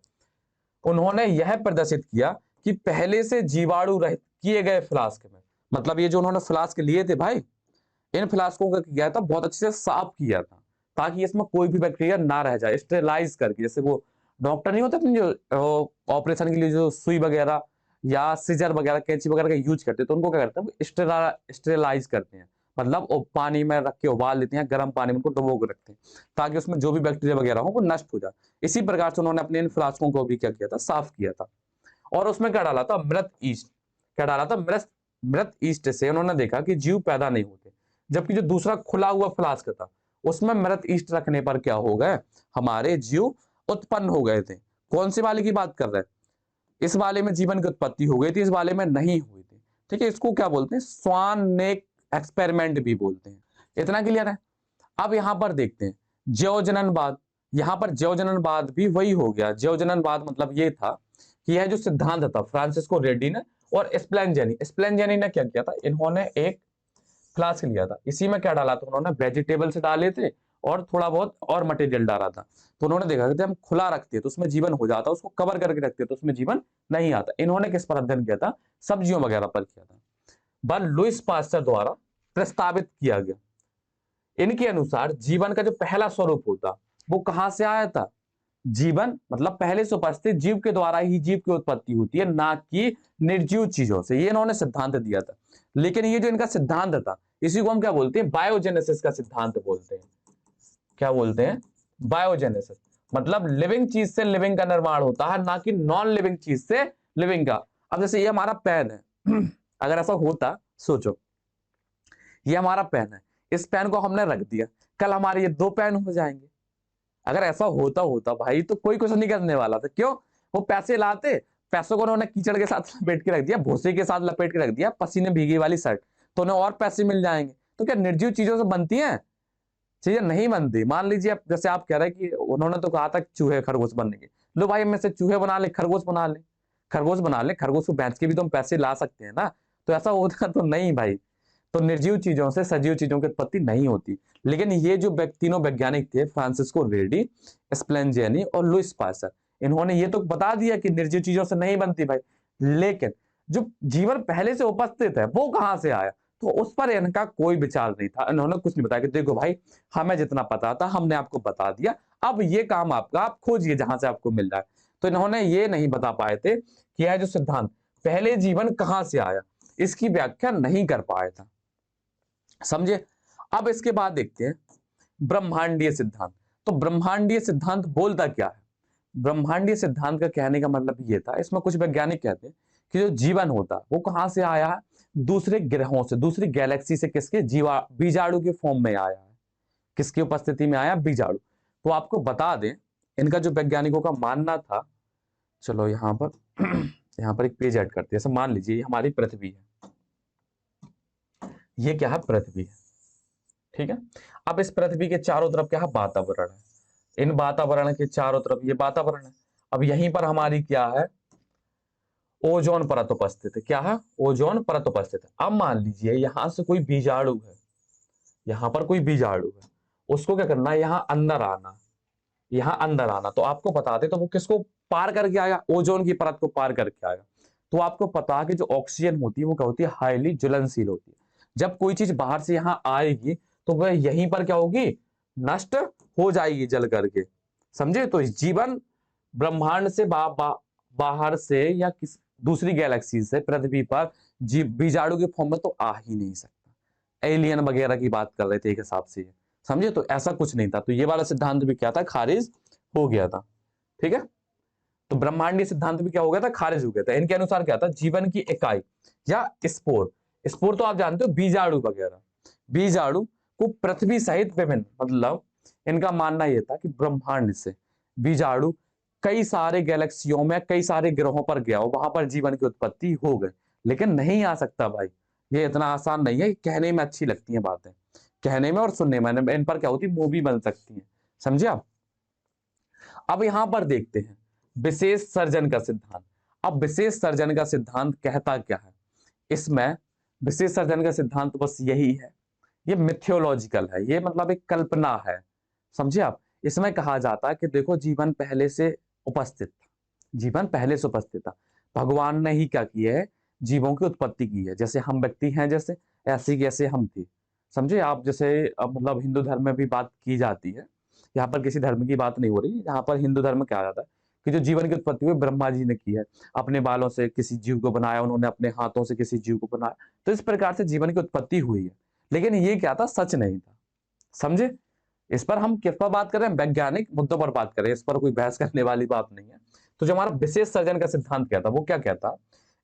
उन्होंने यह प्रदर्शित किया कि पहले से जीवाणु रहित किए गए फ्लास्क में, मतलब ये जो उन्होंने फ्लास्क लिए थे भाई, इन फ्लास्कों का किया था, बहुत अच्छे से साफ किया था, ताकि इसमें कोई भी बैक्टीरिया ना रह जाए, स्टेरलाइज करके। जैसे वो डॉक्टर नहीं होते अपने जो ऑपरेशन के लिए जो सुई वगैरह या सीजर वगैरह कैंची वगैरह का यूज करते हैं, तो उनको क्या करते हैं, वो स्टेरलाइज करते हैं। मतलब वो पानी में रख के उबाल लेते हैं, गर्म पानी में उनको डुबो के रखते हैं, ताकि उसमें जो भी बैक्टीरिया वगैरह हो वो नष्ट हो जाए। इसी प्रकार से उन्होंने अपने इन फ्लास्कों को भी क्या किया था, साफ किया था। और उसमें क्या डाला था, मृत ईस्ट। क्या डाला था, मृत मृत ईस्ट से उन्होंने देखा कि जीव पैदा नहीं होते। जबकि जो दूसरा खुला हुआ फ्लास्क था, उसमें मृत ईस्ट रखने पर क्या हो गए, हमारे जीव उत्पन्न हो गए थे। कौन से वाले की बात कर रहे हैं, इस वाले में जीवन की उत्पत्ति हो गई थी, इस वाले में नहीं हुई थी। ठीक है, इसको क्या बोलते हैं, स्वान नेक एक्सपेरिमेंट भी बोलते हैं। इतना क्लियर है? अब यहां पर देखते हैं जैव जननवाद। यहां पर जैव जननवाद भी वही हो गया। जैव जननवाद मतलब ये था कि यह जो सिद्धांत था फ्रांसिस्को रेड्डी ने और स्प्लेंजेनी ने क्या किया था, इन्होंने एक फ्लास्क लिया था, इसी में क्या डाला था उन्होंने, वेजिटेबल्स डाले थे और थोड़ा बहुत और मटेरियल डाला था। तो उन्होंने देखा कि हम खुला रखते हैं तो उसमें जीवन हो जाता, उसको कवर करके रखते तो उसमें जीवन नहीं आता। इन्होंने किस पर अध्ययन किया था, सब्जियों वगैरह पर किया था। बल लुईस पास्चर द्वारा प्रस्तावित किया गया। इनके अनुसार जीवन का जो पहला स्वरूप होता, वो कहां से आया था, जीवन मतलब पहले से उपस्थित जीव के द्वारा ही जीव की उत्पत्ति होती है, ना कि निर्जीव चीजों से। ये इन्होंने सिद्धांत दिया था। लेकिन ये जो इनका सिद्धांत था, इसी को हम क्या बोलते हैं, बायोजेनेसिस का सिद्धांत बोलते हैं। क्या बोलते हैं, बायोजेनेसिस। मतलब लिविंग चीज से लिविंग का निर्माण होता है, ना कि नॉन लिविंग चीज से लिविंग का। अब जैसे ये हमारा पेन है अगर ऐसा होता, सोचो ये हमारा पेन है, इस पेन को हमने रख दिया, कल हमारे ये 2 पेन हो जाएंगे। अगर ऐसा होता होता भाई, तो कोई कुछ नहीं करने वाला था। क्यों? वो पैसे लाते, पैसों को उन्होंने कीचड़ के साथ लपेट के रख दिया, भूसे के साथ लपेट के रख दिया, पसीने भीगी वाली शर्ट, तो उन्हें और पैसे मिल जाएंगे। तो क्या निर्जीव चीजों से बनती हैं चीजें? नहीं बनती। मान लीजिए जैसे आप कह रहे हैं कि उन्होंने तो कहा था चूहे खरगोश बनने के, लो भाई में से चूहे बना ले, खरगोश बना ले। खरगोश बना ले, खरगोश को बेच के भी तो हम पैसे ला सकते हैं ना। तो ऐसा होता तो नहीं भाई। तो निर्जीव चीजों से सजीव चीजों की उत्पत्ति नहीं होती। लेकिन ये जो तीनों वैज्ञानिक थे, फ्रांसिस्को रेडी, स्प्लेंजेनी और लुइस पास्चर, इन्होंने ये तो बता दिया कि निर्जीव चीजों से नहीं बनती भाई। लेकिन जो जीवन पहले से उपस्थित है वो कहां से आया, तो उस पर इनका कोई विचार नहीं था। इन्होंने कुछ नहीं बताया कि देखो भाई, हमें जितना पता था हमने आपको बता दिया, अब ये काम आपका, आप खोजिए जहां से आपको मिल रहा है। तो इन्होंने ये नहीं बता पाए थे कि यह जो सिद्धांत पहले जीवन कहां से आया, इसकी व्याख्या नहीं कर पाए थे। समझे। अब इसके बाद देखते हैं ब्रह्मांडीय सिद्धांत। तो ब्रह्मांडीय सिद्धांत बोलता क्या है? ब्रह्मांडीय सिद्धांत का कहने का मतलब ये था, इसमें कुछ वैज्ञानिक कहते हैं कि जो जीवन होता है वो कहां से आया है, दूसरे ग्रहों से, दूसरी गैलेक्सी से, किसके, जीवा बीजाणु के फॉर्म में आया है। किसकी उपस्थिति में आया? बीजाणु। तो आपको बता दें, इनका जो वैज्ञानिकों का मानना था, चलो यहां पर यहां पर एक पेज ऐड करते हैं। मान लीजिए ये हमारी पृथ्वी है, ये क्या है? पृथ्वी है, ठीक है। अब इस पृथ्वी के चारों तरफ क्या है? वातावरण है। इन वातावरण के चारों तरफ ये वातावरण है। अब यहीं पर हमारी क्या है? ओजोन परत उपस्थित है। क्या है? ओजोन परत उपस्थित है। अब मान लीजिए यहां से कोई बीजाणु है, यहां पर कोई बीजाणु है, उसको क्या करना है? यहां अंदर आना, यहां अंदर आना। तो आपको बता दे, तो वो किसको पार करके आएगा? ओजोन की परत को पार करके आएगा। तो आपको पता है कि जो ऑक्सीजन होती है वो क्या होती है? हाईली ज्वलनशील होती है। जब कोई चीज बाहर से यहां आएगी तो वह यहीं पर क्या होगी? नष्ट हो जाएगी जल करके। समझे। तो इस जीवन ब्रह्मांड से बाहर से या किस दूसरी गैलेक्सी से पृथ्वी पर बीजाणु के फॉर्म में तो आ ही नहीं सकता। एलियन वगैरह की बात कर रहे थे एक हिसाब से। समझे। तो ऐसा कुछ नहीं था। तो ये वाला सिद्धांत भी क्या था? खारिज हो गया था। ठीक है। तो ब्रह्मांडीय सिद्धांत भी क्या हो गया था? खारिज हो गया था। इनके अनुसार क्या था? जीवन की इकाई या स्पोर, स्पोर तो आप जानते हो बीजाणु वगैरह, बीजाणु को पृथ्वी सहित विभिन्न, मतलब इनका मानना यह था कि ब्रह्मांड से बीजाणु कई सारे गैलेक्सियों में, कई सारे ग्रहों पर गया, वहां पर जीवन की उत्पत्ति हो गई। लेकिन नहीं आ सकता भाई, ये इतना आसान नहीं है। कहने में अच्छी लगती हैं बातें, कहने में और सुनने में, इन पर क्या होती है? मूवी बन सकती है। समझे आप। अब यहां पर देखते हैं विशेष सर्जन का सिद्धांत। अब विशेष सर्जन का सिद्धांत कहता क्या है? इसमें विशेष सर्जन का सिद्धांत बस यही है, ये मिथियोलॉजिकल है, ये मतलब एक कल्पना है। समझे आप। इसमें कहा जाता है कि देखो, जीवन पहले से उपस्थित था, जीवन पहले से उपस्थित था। भगवान ने ही क्या किया है? जीवों की उत्पत्ति की है। जैसे हम व्यक्ति हैं, जैसे ऐसे कैसे हम थे। समझे आप। जैसे मतलब हिंदू धर्म में भी बात की जाती है, यहाँ पर किसी धर्म की बात नहीं हो रही, यहाँ पर हिंदू धर्म में कहा जाता है कि जो जीवन की उत्पत्ति हुई ब्रह्मा जी ने की है। अपने बालों से किसी जीव को बनाया, उन्होंने अपने हाथों से किसी जीव को बनाया। तो इस प्रकार से जीवन की उत्पत्ति हुई है। लेकिन ये क्या था? सच नहीं था। समझे। इस पर हम किस पर बात कर रहे हैं? वैज्ञानिक मुद्दों पर बात कर रहे हैं। इस पर कोई बहस करने वाली बात नहीं है। तो जो हमारा विशेष सर्जन का सिद्धांत कहता, वो क्या कहता?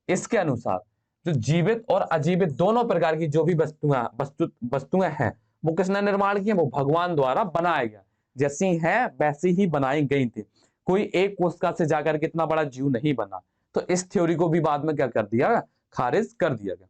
इसके अनुसार जो जीवित और अजीवित दोनों प्रकार की जो भी वस्तुएं हैं, वो किसने निर्माण की है? वो भगवान द्वारा बनाया गया। जैसी है वैसी ही बनाई गई थी। कोई एक कोशिका से जाकर कितना बड़ा जीव नहीं बना। तो इस थ्योरी को भी बाद में क्या कर दिया? खारिज कर दिया गया।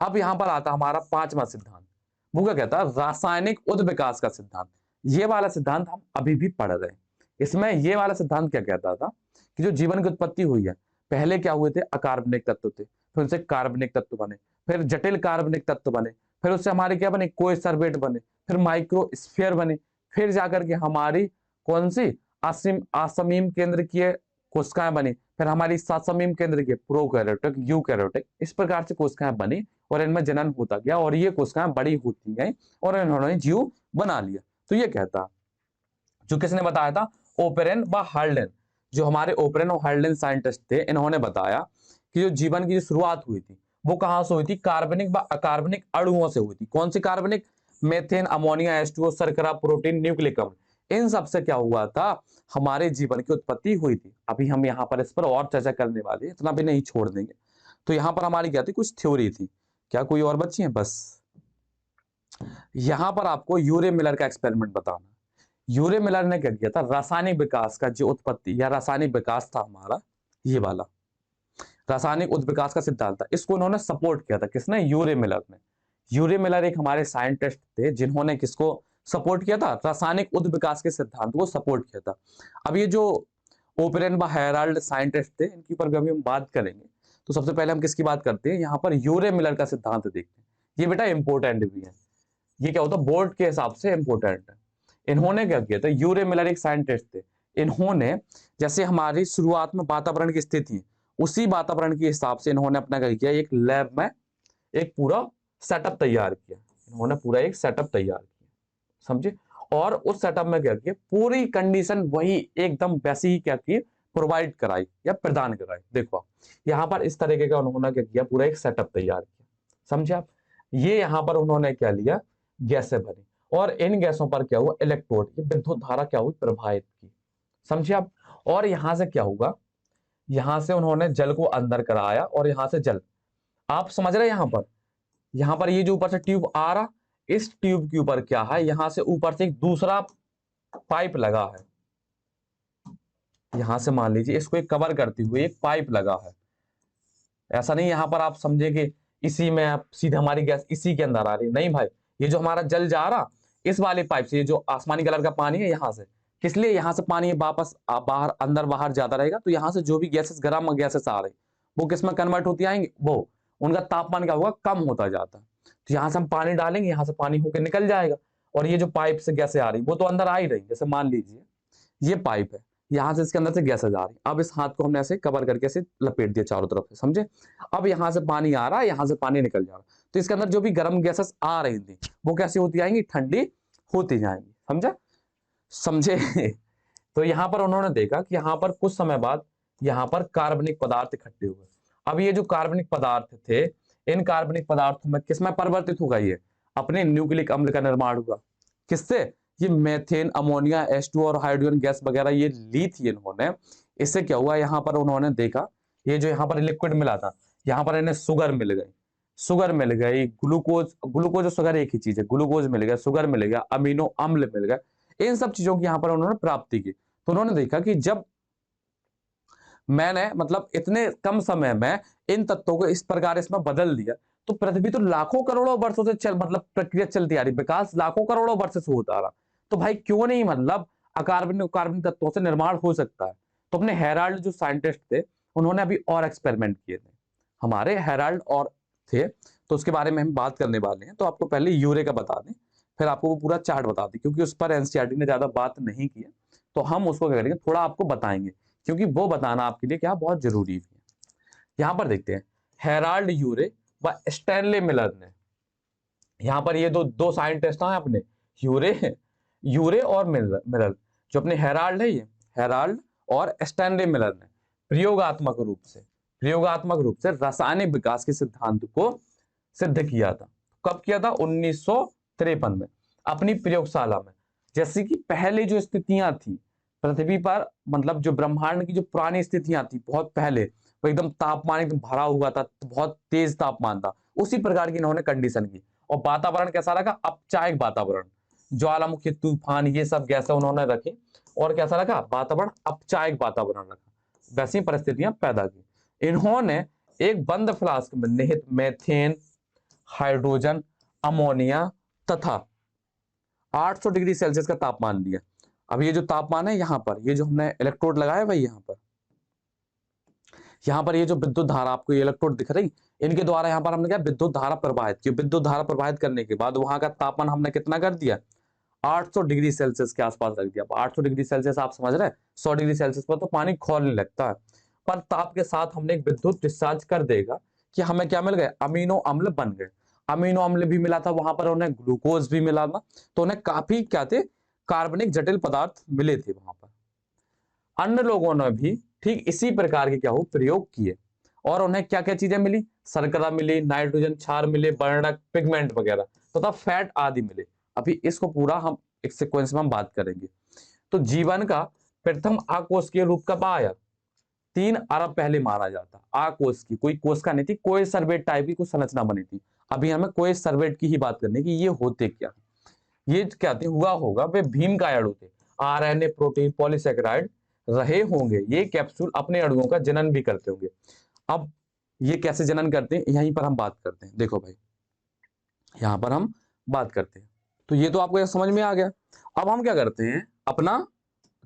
अब यहां पर आता हमारा पांचवा सिद्धांत। वो क्या कहता है? रासायनिक उद्विकास का सिद्धांत। ये वाला सिद्धांत हम अभी भी पढ़ रहे हैं। इसमें ये वाला सिद्धांत क्या कहता था कि जो जीवन की उत्पत्ति हुई है, पहले क्या हुए थे? अकार्बनिक तत्व थे, फिर उनसे कार्बनिक तत्व बने, फिर जटिल कार्बनिक तत्व बने, फिर उससे हमारे क्या बने? कोएसर्वेट बने, फिर माइक्रोस्फीयर बने, फिर जाकर के हमारी कौन सी असमीम केंद्र की कोशिकाएं बनी, फिर हमारी ससमीम केंद्र की प्रोकैरियोटिक, यूकैरियोटिक, इस प्रकार से कोशिकाएं बनी और इनमें जनन होता गया और ये कोशिकाएं बड़ी होती गई और इन्होंने जीव बना लिया। तो ये कहता, जो किसने बताया था? ओपेरन व हार्लेन। जो हमारे ओपेरन और हार्लेन साइंटिस्ट थे, इन्होंने बताया कि जो जीवन की शुरुआत हुई थी वो कहां से हुई थी? कार्बनिक व अकार्बनिक अणुओं से हुई थी। कौन सी कार्बनिक? मेथेन, अमोनिया, H2O, शर्करा, प्रोटीन, न्यूक्लिक अम्ल, इन सब से क्या हुआ था? हमारे जीवन की उत्पत्ति हुई थी। अभी हम यहाँ पर इस पर और चर्चा करने वाले, इतना भी नहीं छोड़ देंगे। तो यहाँ पर हमारी क्या थी? कुछ थ्योरी थी। क्या कोई और बची है? बस यहां पर आपको यूरे मिलर का एक्सपेरिमेंट बताना। यूरे मिलर ने क्या किया था? रासायनिक विकास का जो उत्पत्ति या रासायनिक विकास था हमारा, ये वाला रासायनिक उद्विकास का सिद्धांत था, इसको उन्होंने सपोर्ट किया था। किसने? यूरे मिलर ने। यूरे मिलर एक हमारे साइंटिस्ट थे जिन्होंने किसको सपोर्ट किया था? रासायनिक उद्विकास के सिद्धांत को सपोर्ट किया था। अब ये जो ओपेरन व हेराल्ड साइंटिस्ट थे, इनके ऊपर भी अभी हम बात करेंगे। तो सबसे पहले हम किसकी बात करते हैं, यहाँ पर यूरे मिलर का सिद्धांत देखते हैं। ये बेटा इंपॉर्टेंट भी है, ये क्या होता है बोर्ड के हिसाब से इंपॉर्टेंट है। इन्होंने क्या किया था, यूरे मिलर एक साइंटिस्ट थे, इन्होंने जैसे हमारी शुरुआत में वातावरण की स्थिति है, उसी वातावरण के हिसाब से इन्होंने अपना क्या किया, एक लैब में एक पूरा सेटअप तैयार किया। इन्होंने पूरा एक सेटअप तैयार किया, समझे। और उस सेटअप में क्या किया, पूरी कंडीशन वही एकदम वैसी ही क्या की प्रोवाइड कराई या प्रदान कराई। देखो आप यहाँ पर इस तरीके का उन्होंने क्या किया, पूरा एक सेटअप तैयार किया, समझे आप। ये यहाँ पर उन्होंने क्या लिया, गैसें भरी, और इन गैसों पर क्या हुआ, इलेक्ट्रोड, ये विद्युत धारा क्या हुई, प्रवाहित की, समझे आप। और यहां से क्या होगा, यहां से उन्होंने जल को अंदर कराया, और यहां से जल, आप समझ रहे हैं यहाँ पर ये जो ऊपर से ट्यूब आ रहा, इस ट्यूब के ऊपर क्या है, यहां से ऊपर से एक दूसरा पाइप लगा है, यहां से मान लीजिए इसको एक कवर करती हुई एक पाइप लगा है। ऐसा नहीं यहां पर आप समझे कि इसी में आप सीधे हमारी गैस इसी के अंदर आ रही, नहीं भाई, ये जो हमारा जल जा रहा इस वाले पाइप से, ये जो आसमानी कलर का पानी है यहां से, किस लिए यहां से पानी वापस बाहर अंदर बाहर ज्यादा रहेगा, तो यहां से जो भी गैसेस गर्म गैसेस आ रही वो किस में कन्वर्ट होती आएंगी, वो उनका तापमान क्या होगा, कम होता जाता है। तो यहां से हम पानी डालेंगे, यहां से पानी होकर निकल जाएगा, और ये जो पाइप से गैसें आ रही वो तो अंदर आ ही रही। जैसे मान लीजिए ये पाइप है, यहां से इसके अंदर से गैसें आ रही, अब इस हाथ को हमने ऐसे कवर करके ऐसे लपेट दिया चारों तरफ से, समझे। अब यहां से पानी आ रहा है, यहां से पानी निकल जा रहा, तो इसके अंदर जो भी गर्म गैसेस आ रही थी वो कैसी होती आएंगी, ठंडी होती जाएंगी, समझा, समझे। तो यहां पर उन्होंने देखा कि यहां पर कुछ समय बाद यहां पर कार्बनिक पदार्थ इकट्ठे हुए। अब ये जो कार्बनिक पदार्थ थे, इन कार्बनिक पदार्थों में किसमें परिवर्तित होगा, ये अपने न्यूक्लिक अम्ल का निर्माण हुआ, किससे, ये मेथेन, अमोनिया, H2 और हाइड्रोजन गैस वगैरह ये ली थी इन्होंने। इससे क्या हुआ, यहाँ पर उन्होंने देखा ये जो यहाँ पर लिक्विड मिला था, यहाँ पर इन्हें शुगर मिल गई, शुगर मिल गई, ग्लूकोज, ग्लूकोज और शुगर एक ही चीज है, ग्लूकोज मिल गया, शुगर मिल गया, अमीनो अम्ल मिल गया, इन सब चीजों की यहाँ पर उन्होंने प्राप्ति की। तो उन्होंने देखा कि जब मैंने मतलब इतने कम समय में इन तत्वों को इस प्रकार इसमें बदल दिया, तो पृथ्वी तो लाखों करोड़ों वर्षों से चल मतलब प्रक्रिया चलती आ रही, विकास लाखों करोड़ों वर्ष से होता आ रहा, तो भाई क्यों नहीं मतलब अकार्बनिक कार्बनिक तत्वों से निर्माण हो सकता है। तो अपने हेराल्ड जो साइंटिस्ट थे उन्होंने अभी और एक्सपेरिमेंट किए थे, हमारे हेराल्ड और थे, तो उसके बारे में हम बात करने वाले हैं। तो आपको पहले यूरे का बता दें, फिर आपको वो पूरा चार्ट बता दें, क्योंकि उस पर एनसीईआरटी ने ज्यादा बात नहीं की है, तो हम उसको क्या करेंगे, थोड़ा आपको बताएंगे, क्योंकि वो बताना आपके लिए क्या बहुत जरूरी है। यहां पर देखते हैं, हेराल्ड यूरे व स्टैनले मिलर ने, यहां पर ये दो दो साइंटिस्ट हैं अपने, यूरे यूरे और मिलर, जो अपने हेराल्ड है, ये हेराल्ड और स्टैनले मिलर ने प्रयोगात्मक रूप से रासायनिक विकास के सिद्धांत को सिद्ध किया था। कब किया था, 1953 में, अपनी प्रयोगशाला में। जैसे कि पहले जो स्थितियां थी पृथ्वी पर, मतलब जो ब्रह्मांड की जो पुरानी स्थितियां थी बहुत पहले, वो एकदम तापमान एकदम भरा हुआ था, बहुत तेज तापमान था, उसी प्रकार की इन्होंने कंडीशन की। और वातावरण कैसा रखा, अपचायक वातावरण, ज्वालामुखी, तूफान, ये सब गैसें उन्होंने रखी, और कैसा रखा, वातावरण अपचायक वातावरण रखा, वैसी परिस्थितियां पैदा की। इन्होंने एक बंद फ्लास्क में निहित मेथेन, हाइड्रोजन, अमोनिया तथा 800 डिग्री सेल्सियस का तापमान दिया। अब ये जो तापमान है यहाँ पर, ये जो हमने इलेक्ट्रोड लगाया भाई, यहाँ पर ये जो विद्युत धारा आपको ये इलेक्ट्रोड दिख रही, इनके द्वारा यहाँ पर हमने क्या विद्युत धारा प्रवाहित की। विद्युत धारा प्रवाहित करने के बाद वहां का तापमान हमने कितना कर दिया, 800 डिग्री सेल्सियस के आसपास रख दिया। 800 डिग्री सेल्सियस आप समझ रहे हैं, 100 डिग्री सेल्सियस पर तो पानी खौलने लगता है, पर ताप के साथ हमने एक विद्युत डिस्चार्ज कर देगा कि हमें क्या मिल गए, अमीनो अम्ल बन गए। अमीनो अम्ल भी मिला था वहां पर, उन्हें ग्लूकोज भी मिला था, तो उन्हें काफी क्या थे, कार्बनिक जटिल पदार्थ मिले थे वहां पर। अन्य लोगों ने भी ठीक इसी प्रकार के क्या हो प्रयोग किए, और उन्हें क्या क्या चीजें मिली, शर्करा मिली, नाइट्रोजन क्षार मिले, वर्णक, पिगमेंट वगैरह तथा फैट आदि मिले। अभी इसको पूरा हम एक सीक्वेंस में हम बात करेंगे। तो जीवन का प्रथम आकोषकीय रूप कब आया, 3 अरब पहले माना जाता। आकोष की, कोई कोशिका नहीं थी, कोई सर्वेट टाइप की कुछ संरचना बनी थी। अभी हमें कोई सर्वेट की ही बात करनी है कि ये होते क्या, ये क्या थे, हुआ होगा वे भीमकाय अणु थे, आरएनए, प्रोटीन, पॉलीसेकेराइड रहे होंगे। ये कैप्सूल अपने अणुओं का जनन भी करते होंगे। अब ये कैसे जनन करते हैं, यहीं पर हम बात करते हैं। देखो भाई, यहां पर हम बात करते हैं, तो ये तो आपको समझ में आ गया। अब हम क्या करते हैं, अपना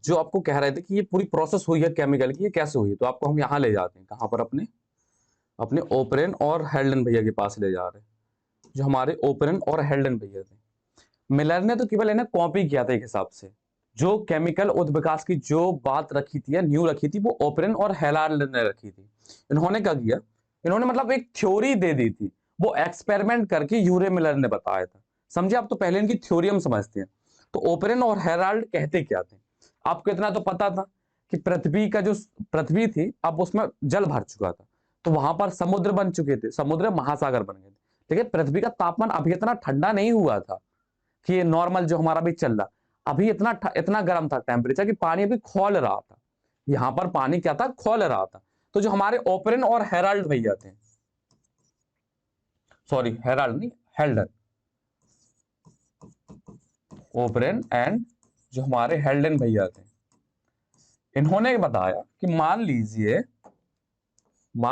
जो आपको कह रहे थे कि ये पूरी प्रोसेस हुई है केमिकल की, ये कैसे हुई है, तो आपको हम यहाँ ले जाते हैं, कहाँ पर, अपने अपने ओपरेन और हेल्डन भैया के पास ले जा रहे हैं, जो हमारे ओपरेन और हेल्डन भैया थे। मिलर ने तो केवल इन्हें कॉपी किया था एक हिसाब से, जो केमिकल उद्विकास की जो बात रखी थी या न्यू रखी थी, वो ओपरेन और हेलार्ड ने रखी थी। इन्होंने क्या किया, इन्होंने मतलब एक थ्योरी दे दी थी, वो एक्सपेरिमेंट करके यूरे मिलर ने बताया था। समझे आप, तो पहले इनकी थ्योरी हम समझते हैं। तो ओपरेन और हेराल्ड कहते क्या थे, आपको इतना तो पता था कि पृथ्वी का जो पृथ्वी थी, अब उसमें जल भर चुका था, तो वहां पर समुद्र बन चुके थे, समुद्र महासागर बन गए थे। लेकिन पृथ्वी का तापमान अभी इतना ठंडा नहीं हुआ था कि ये नॉर्मल जो हमारा भी चल रहा, अभी इतना इतना गर्म था टेम्परेचर कि पानी अभी खौल रहा था। यहां पर पानी क्या था, खौल रहा था। तो जो हमारे ओपरेन और हेराल्ड भैया थे, सॉरी हेराल्ड नहीं, हेल्डन, ओपरेन एंड जो हमारे हेल्डन भैया थे, इन्होंने बताया कि मान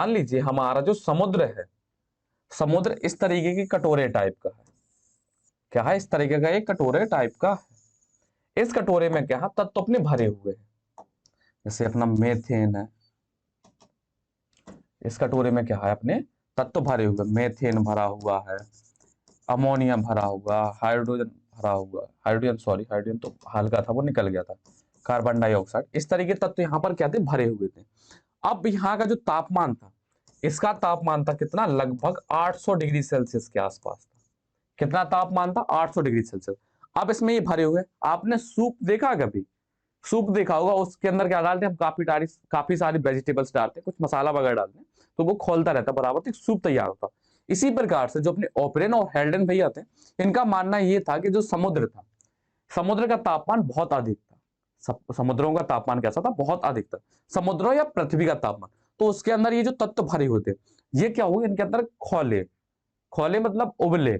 लीजिए हमारा जो समुद्र है, समुद्र इस तरीके की कटोरे टाइप का है। क्या है, इस तरीके का एक कटोरे टाइप का है। इस कटोरे में क्या है, तत्व तो अपने भरे हुए हैं, जैसे अपना मेथेन है। इस कटोरे में क्या है, अपने तत्व भरे हुए, मेथेन भरा हुआ है, अमोनिया भरा हुआ, हाइड्रोजन भरा हुआ, हाइड्रोजन सॉरी हाइड्रोजन तो हल्का था, वो निकल गया था, कार्बन डाइऑक्साइड, इस तरीके तत्व यहाँ पर क्या थे, भरे हुए थे। अब यहाँ का जो तापमान था, इसका तापमान था कितना, लगभग 800 डिग्री सेल्सियस के आसपास था। कितना तापमान था, 800 डिग्री सेल्सियस। अब इसमें ये भरे हुए, आपने सूप देखा कभी, सूप देखा होगा, उसके अंदर क्या डालते हैं हम, काफी सारी वेजिटेबल्स डालते हैं, कुछ मसाला वगैरह डालते हैं, तो वो खोलता रहता है बराबर, तो एक सूप तैयार होता। इसी प्रकार से जो अपने ओपरेन और हेल्डन भैया थे, इनका मानना ये था कि जो समुद्र था, समुद्र का तापमान बहुत अधिक था। समुद्रों का तापमान कैसा था, बहुत अधिक था, समुद्रों या पृथ्वी का तापमान। तो उसके अंदर ये जो तत्व भरे होते, ये क्या हुए, इनके अंदर खोले, खोले मतलब उबले,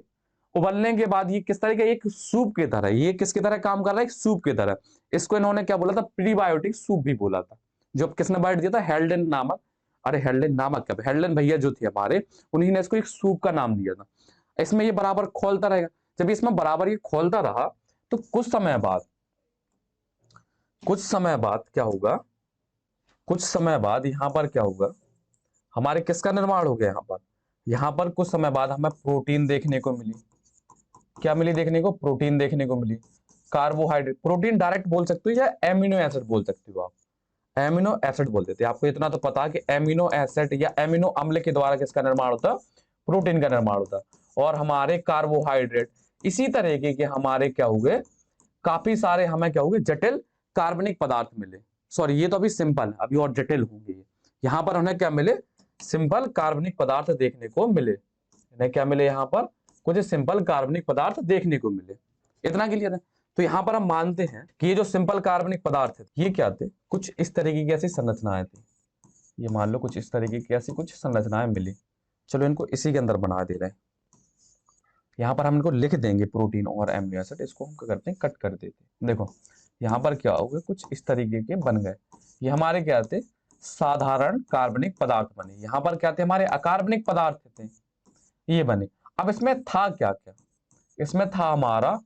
उबलने के बाद ये किस तरह का, एक सूप की तरह, ये किसकी तरह काम कर रहा है, एक सूप की तरह। इसको इन्होंने क्या बोला था, प्रीबायोटिक सूप भी बोला था। जो किसने बाइट दिया था, हेल्डन नामक, अरे हेल्डन नामक क्या, हेल्डन भैया जो थे हमारे, उन्हीं ने इसको एक सूप का नाम दिया था। इसमें ये बराबर खोलता रहेगा। जब इसमें बराबर ये खोलता रहा, तो कुछ समय बाद क्या होगा, कुछ समय बाद यहां पर क्या होगा, हमारे किसका निर्माण हो गया, यहां पर कुछ समय बाद हमें प्रोटीन देखने को मिली। क्या मिली देखने को, प्रोटीन देखने को मिली, कार्बोहाइड्रेट, प्रोटीन डायरेक्ट बोल सकते हो या एमिनो एसिड बोल सकते हो आप, एमिनो एसिड बोल देते हैं। आपको इतना तो पता कि एमिनो एसिड या एमिनो अम्ल के द्वारा किसका निर्माण होता है, प्रोटीन का निर्माण होता है। और हमारे कार्बोहाइड्रेट, इसी तरीके के हमारे क्या हुए, काफी सारे हमें क्या हुए, जटिल कार्बनिक पदार्थ मिले। सॉरी ये तो अभी सिंपल है, अभी और जटिल होंगे। यहाँ पर उन्हें क्या मिले, सिंपल कार्बनिक पदार्थ देखने को मिले। इन्हें क्या मिले, यहाँ पर कुछ सिंपल कार्बनिक पदार्थ देखने को मिले। इतना क्लियर है। तो यहाँ पर हम मानते हैं कि ये जो सिंपल कार्बनिक पदार्थ है, ये क्या थे, कुछ इस तरीके की ऐसी संरचनाएं थी। ये मान लो कुछ इस तरीके की ऐसी कुछ संरचनाएं मिली। चलो इनको इसी के अंदर बना दे रहे हैं। यहाँ पर हम इनको लिख देंगे प्रोटीन और एमिनो एसिड, इसको हम क्या करते हैं, कट कर देते हैं। देखो यहाँ पर क्या हो गया, कुछ इस तरीके के बन गए। ये हमारे क्या थे, साधारण कार्बनिक पदार्थ बने। यहाँ पर क्या थे, हमारे अकार्बनिक पदार्थ थे, ये बने। अब इसमें था क्या क्या, इसमें था हमारा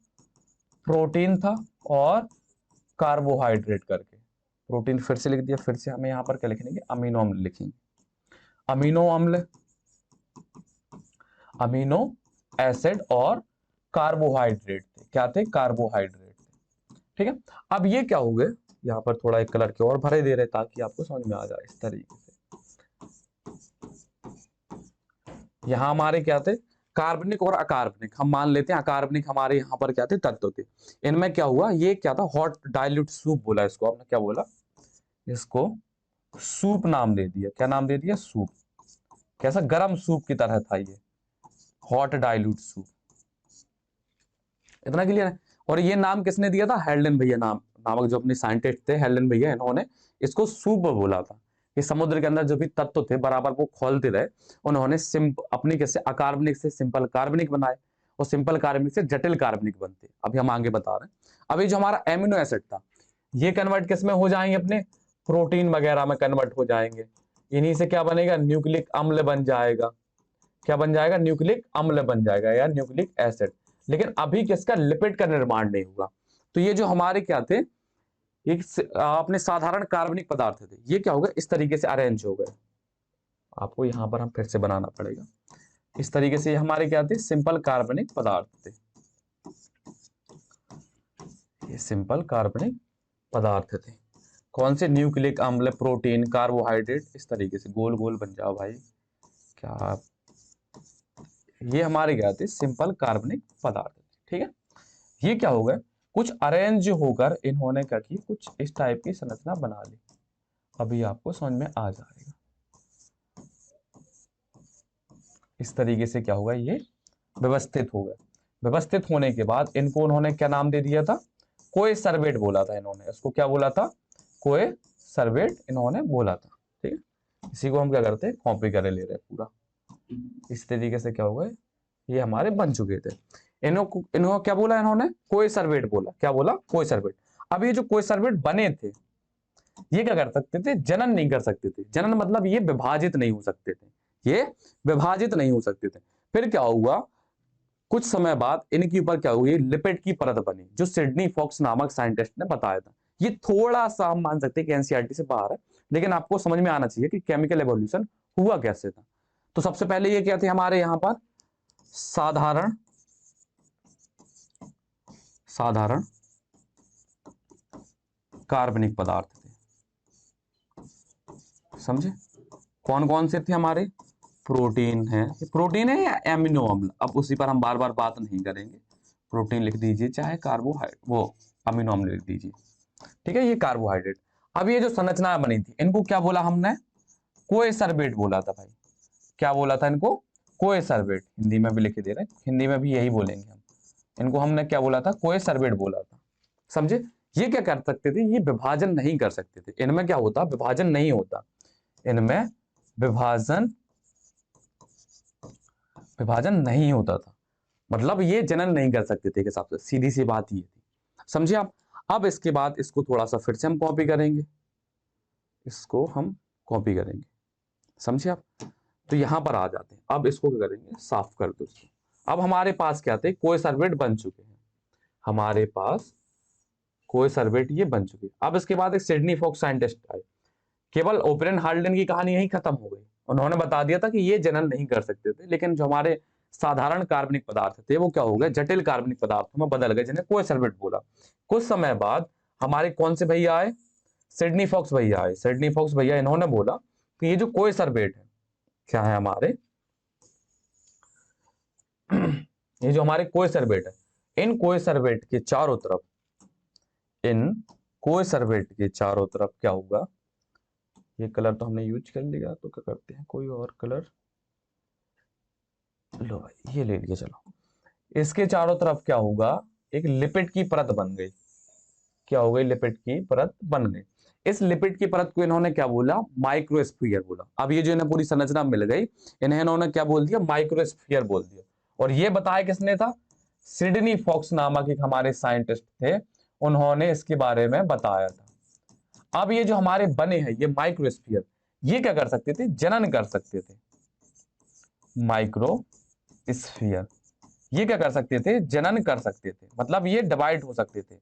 प्रोटीन था और कार्बोहाइड्रेट करके। प्रोटीन फिर से लिख दिया, फिर से हमें यहाँ पर क्या लिखेंगे, अमीनो अम्ल लिखेंगे। अमीनो अम्ल, अमीनो एसिड और कार्बोहाइड्रेट थे। क्या थे, कार्बोहाइड्रेट थे। ठीक है। अब ये क्या हो गए, यहाँ पर थोड़ा एक कलर के और भरे दे रहे ताकि आपको समझ में आ जाए इस तरीके से। यहाँ हमारे क्या थे, कार्बनिक और अकार्बनिक, हम मान लेते हैं अकार्बनिक हमारे यहाँ पर क्या थे, तत्व थे। इनमें क्या हुआ, ये क्या था, हॉट डाइल्यूट सूप बोला इसको, आपने क्या बोला, इसको सूप नाम दे दिया। क्या नाम दे दिया, सूप। कैसा, गर्म सूप की तरह था ये, हॉट डाइल्यूट सूप। इतना क्लियर है। और ये नाम किसने दिया था, हेल्डन भैया नामक जो अपने साइंटिस्ट थे, हेल्डन भैया, इन्होंने इसको सूप बोला था। कि समुद्र के अंदर जो भी तत्व थे बराबर वो खोलते रहे, उन्होंने अपनी कैसे अकार्बनिक से सिंपल कार्बनिक बनाए, और सिंपल कार्बनिक से जटिल कार्बनिक बनते। अभी हम आगे बता रहे हैं। अभी जो हमारा एमिनो एसिड था, ये कन्वर्ट किस में हो जाएंगे, अपने प्रोटीन वगैरह में कन्वर्ट हो जाएंगे। इन्हीं से क्या बनेगा, न्यूक्लिक अम्ल बन जाएगा। क्या बन जाएगा, न्यूक्लिक अम्ल बन जाएगा या न्यूक्लिक एसिड। लेकिन अभी किसका, लिपिड का निर्माण नहीं हुआ। तो ये जो हमारे क्या थे, अपने साधारण कार्बनिक पदार्थ थे, ये क्या हो गया, इस तरीके से अरेंज हो गए। आपको यहां पर हम फिर से बनाना पड़ेगा। इस तरीके से हमारे क्या थे, सिंपल कार्बनिक पदार्थ थे, ये सिंपल कार्बनिक पदार्थ थे। कौन से, न्यूक्लिक अम्ल, प्रोटीन, कार्बोहाइड्रेट, इस तरीके से गोल गोल बन जाओ भाई। क्या ये हमारे क्या थे, सिंपल कार्बनिक पदार्थ, ठीक है। ये क्या हो गए, कुछ अरेंज होकर इन्होंने क्या की, कुछ इस टाइप की संरचना बना ली। अभी आपको समझ में आ जाएगा। इस तरीके से क्या होगा, ये व्यवस्थित हो गए। व्यवस्थित होने के बाद इनको उन्होंने क्या नाम दे दिया था, कोएसरवेट बोला था इन्होंने, इसको क्या बोला था, कोएसरवेट इन्होंने बोला था, ठीक है। इसी को हम क्या करते हैं, कॉपी करे ले रहे हैं पूरा। इस तरीके से क्या होगा, ये हमारे बन चुके थे। इन्हों क्या बोला, इन्होंने कोएसरवेट बोला, क्या बोला, कोएसरवेट। अब ये जो कोएसरवेट बने थे, ये क्या कर सकते थे, जनन नहीं कर सकते थे। जनन मतलब ये विभाजित नहीं हो सकते थे, ये विभाजित नहीं हो सकते थे। फिर क्या हुआ, कुछ समय बाद इनके ऊपर क्या हुई, लिपिड की परत बनी, जो सिडनी फॉक्स नामक साइंटिस्ट ने बताया था। ये थोड़ा सा हम मान सकते हैं कि एनसीईआरटी से बाहर है, लेकिन आपको समझ में आना चाहिए कि केमिकल एवोल्यूशन हुआ कैसे था। तो सबसे पहले ये क्या थे, हमारे यहां पर साधारण कार्बनिक पदार्थ थे, समझे। कौन कौन से थे हमारे, प्रोटीन है, ये प्रोटीन है या एमिनो अम्ल, अब उसी पर हम बार बार बात नहीं करेंगे। प्रोटीन लिख दीजिए, चाहे कार्बोहाइड्रेट, वो अमीनो अम्ल लिख दीजिए, ठीक है। ये कार्बोहाइड्रेट। अब ये जो संरचना बनी थी, इनको क्या बोला हमने, कोएसरवेट बोला था भाई। क्या बोला था इनको, कोएसरवेट। हिंदी में भी लिख दे रहे हैं, हिंदी में भी यही बोलेंगे हम। इनको हमने क्या बोला था, कोएसरवेट बोला था, समझे। ये क्या कर सकते थे, ये विभाजन नहीं कर सकते थे। इनमें क्या होता, विभाजन नहीं होता, इनमें विभाजन नहीं होता था, मतलब ये जनन नहीं कर सकते थे, के हिसाब से सीधी सी बात ये थी, समझे आप। अब इसके बाद इसको थोड़ा सा फिर से हम कॉपी करेंगे, इसको हम कॉपी करेंगे, समझे आप। तो यहां पर आ जाते हैं। अब इसको क्या करेंगे, साफ कर दो इसको। अब हमारे पास क्या थे, कोएसरवेट बन चुके हैं, हमारे पास कोएसरवेट ये बन चुके। अब इसके बाद एक सिडनी फॉक्स साइंटिस्ट आए, केवल ओपरेन हाल्डेन की कहानी यही खत्म हो गई। उन्होंने बता दिया था कि ये जनन नहीं कर सकते थे, लेकिन जो हमारे साधारण कार्बनिक पदार्थ थे वो क्या हो गए, जटिल कार्बनिक पदार्थों में बदल गए, जिन्हें कोएसरवेट बोला। कुछ समय बाद हमारे कौन से भैया आए, सिडनी फॉक्स भैया आए। सिडनी फॉक्स भैया इन्होंने बोला कि ये जो कोएसरवेट है, क्या है हमारे ये जो हमारे कोएसरवेट है, इन कोएसरवेट के चारों तरफ, इन कोएसरवेट के चारों तरफ क्या होगा, ये कलर तो हमने यूज कर लिया, तो क्या करते हैं, कोई और कलर लो भाई, ये ले लिया। चलो, इसके चारों तरफ क्या होगा, एक लिपिड की परत बन गई। क्या हो गई, लिपिड की परत बन गई। इस लिपिड की परत को इन्होंने क्या बोला, माइक्रोस्फीयर बोला। अब ये जो इन्हें पूरी संरचना मिल गई, इन्होंने क्या बोल दिया, माइक्रोस्फीयर बोल दिया। और ये बताया किसने था, सिडनी फॉक्स नामक एक हमारे साइंटिस्ट थे, उन्होंने इसके बारे में बताया था। अब ये जो हमारे बने हैं, ये माइक्रोस्फीयर, ये क्या कर सकते थे, जनन कर सकते थे। माइक्रोस्फीयर ये क्या कर सकते थे, जनन कर सकते थे, मतलब ये डिवाइड हो सकते थे,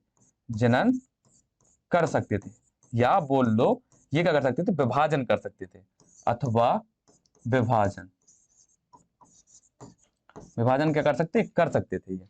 जनन कर सकते थे, या बोल लो ये क्या कर सकते थे, विभाजन कर सकते थे, अथवा विभाजन क्या कर सकते थे ये।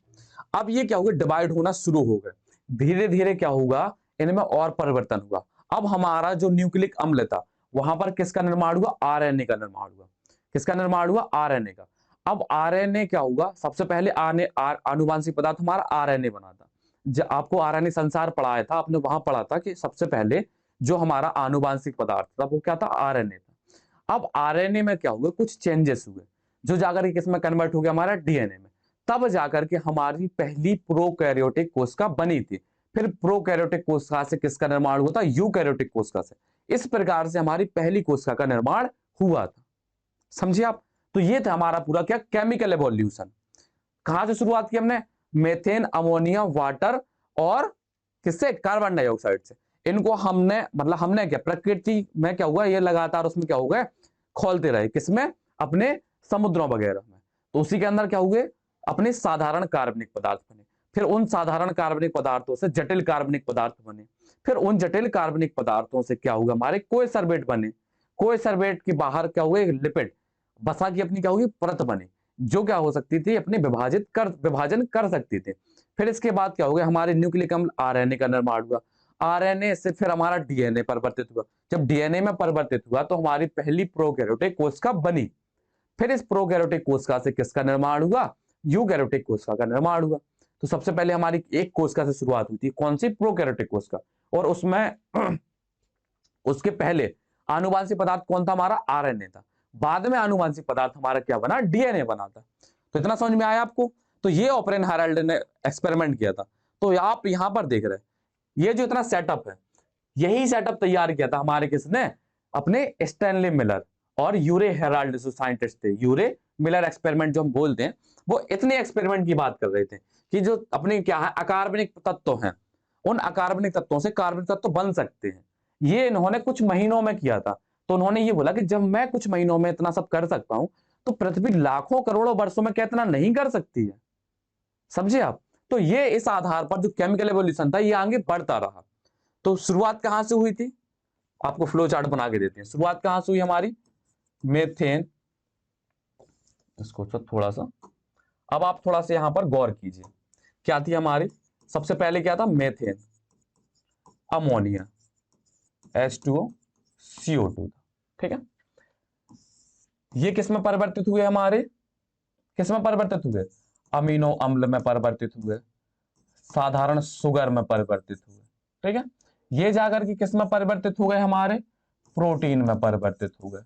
अब ये क्या होगा, डिवाइड होना शुरू हो गए। धीरे धीरे क्या होगा, इनमें और परिवर्तन हुआ। अब हमारा जो न्यूक्लिक अम्ल था, वहां पर किसका निर्माण हुआ, आरएनए का निर्माण हुआ। किसका निर्माण हुआ, आरएनए का। अब आरएनए क्या होगा, सबसे पहले आनुवांशिक पदार्थ हमारा आरएनए बना था। जब आपको आरएनए संसार पढ़ाया था, आपने वहां पढ़ा था कि सबसे पहले जो हमारा आनुवांशिक पदार्थ था वो क्या था, आरएनए था। अब आरएनए में क्या हुआ, कुछ चेंजेस हुए, जो जाकर के किसमें कन्वर्ट हो गया, हमारा डीएनए में। तब जाकर के हमारी पहली प्रोकैरियोटिक कोशिका बनी थी। फिर प्रोकैरियोटिक कोशिका से किसका निर्माण हुआ था, यूकैरियोटिक कोशिका से। इस प्रकार से हमारी पहली कोशिका का निर्माण हुआ था, समझिए आप। तो ये था हमारा पूरा क्या, केमिकल एवोल्यूशन। कहां से शुरुआत की हमने, मेथेन, अमोनिया, वाटर और किससे, कार्बन डाइऑक्साइड से। इनको हमने मतलब हमने क्या, प्रकृति में क्या हुआ, ये लगातार उसमें क्या हो गए, खोलते रहे, किसमें, अपने समुद्रों वगैरह में। तो उसी के अंदर क्या हुए, अपने साधारण कार्बनिक पदार्थ बने। फिर उन साधारण कार्बनिक पदार्थों से जटिल कार्बनिक पदार्थ बने। फिर उन जटिल कार्बनिक पदार्थों से क्या होगा, हमारे कोएसरबेट बने। कोएसरबेट के बाहर क्या हुए, लिपिड, वसा की अपनी क्या होगी, परत बनी, जो क्या हो सकती थी, अपने विभाजन कर सकती थी। फिर इसके बाद क्या हो गया, हमारे न्यूक्लिक अम्ल आरएनए का निर्माण हुआ। आरएनए से फिर हमारा डीएनए परिवर्तित हुआ। जब डीएनए में परिवर्तित हुआ तो हमारी पहली प्रोकैरियोटिक कोशिका बनी। फिर इस प्रोकैरियोटिक कोशिका से किसका निर्माण हुआ, यूकैरियोटिक कोशिका का निर्माण हुआ। तो सबसे पहले हमारी एक कोशिका से शुरुआत हुई थी, कौन सी, प्रोकैरियोटिक कोशिका, और उसमें उसके पहले आनुवांशिक पदार्थ कौन था, हमारा आरएनए था। बाद में आनुवांशिक पदार्थ हमारा क्या बना, डीएनए बना था। तो इतना समझ में आया आपको। तो ये ओपरेन हेराल्ड ने एक्सपेरिमेंट किया था। तो आप यहां पर देख रहे हैं, ये जो इतना सेटअप है, यही सेटअप तैयार किया था हमारे किसने, अपने स्टैनली मिलर और यूरे हेराल्ड जो साइंटिस्ट थे। यूरे मिलर एक्सपेरिमेंट जो हम बोलते हैं, वो इतने एक्सपेरिमेंट की बात कर रहे थे कि जो अपने क्या है, अकार्बनिक तत्व हैं, उन अकार्बनिक तत्वों से कार्बनिक तत्व बन सकते हैं। ये इन्होंने कुछ महीनों में किया था। तो उन्होंने ये बोला कि जब मैं कुछ महीनों में इतना सब कर सकता हूं, तो पृथ्वी लाखों करोड़ों वर्षों में क्या इतना नहीं कर सकती है, समझे आप। तो ये इस आधार पर जो केमिकल एवोल्यूशन था, ये आगे बढ़ता रहा। तो शुरुआत कहां से हुई थी, आपको फ्लो चार्ट बना के देते हैं। शुरुआत कहां से हुई हमारी, मेथेन, इसको थोड़ा सा, अब आप थोड़ा सा यहां पर गौर कीजिए, क्या थी हमारी, सबसे पहले क्या था, मेथेन, अमोनिया, H2O, CO2 था, ठीक है। ये किसमें परिवर्तित हुए, हमारे किसमें परिवर्तित हुए, अमीनो अम्ल में परिवर्तित हुए, साधारण शुगर में परिवर्तित हुए, ठीक है। ये जाकर के किसमें परिवर्तित हो गए, हमारे प्रोटीन में परिवर्तित हो गए,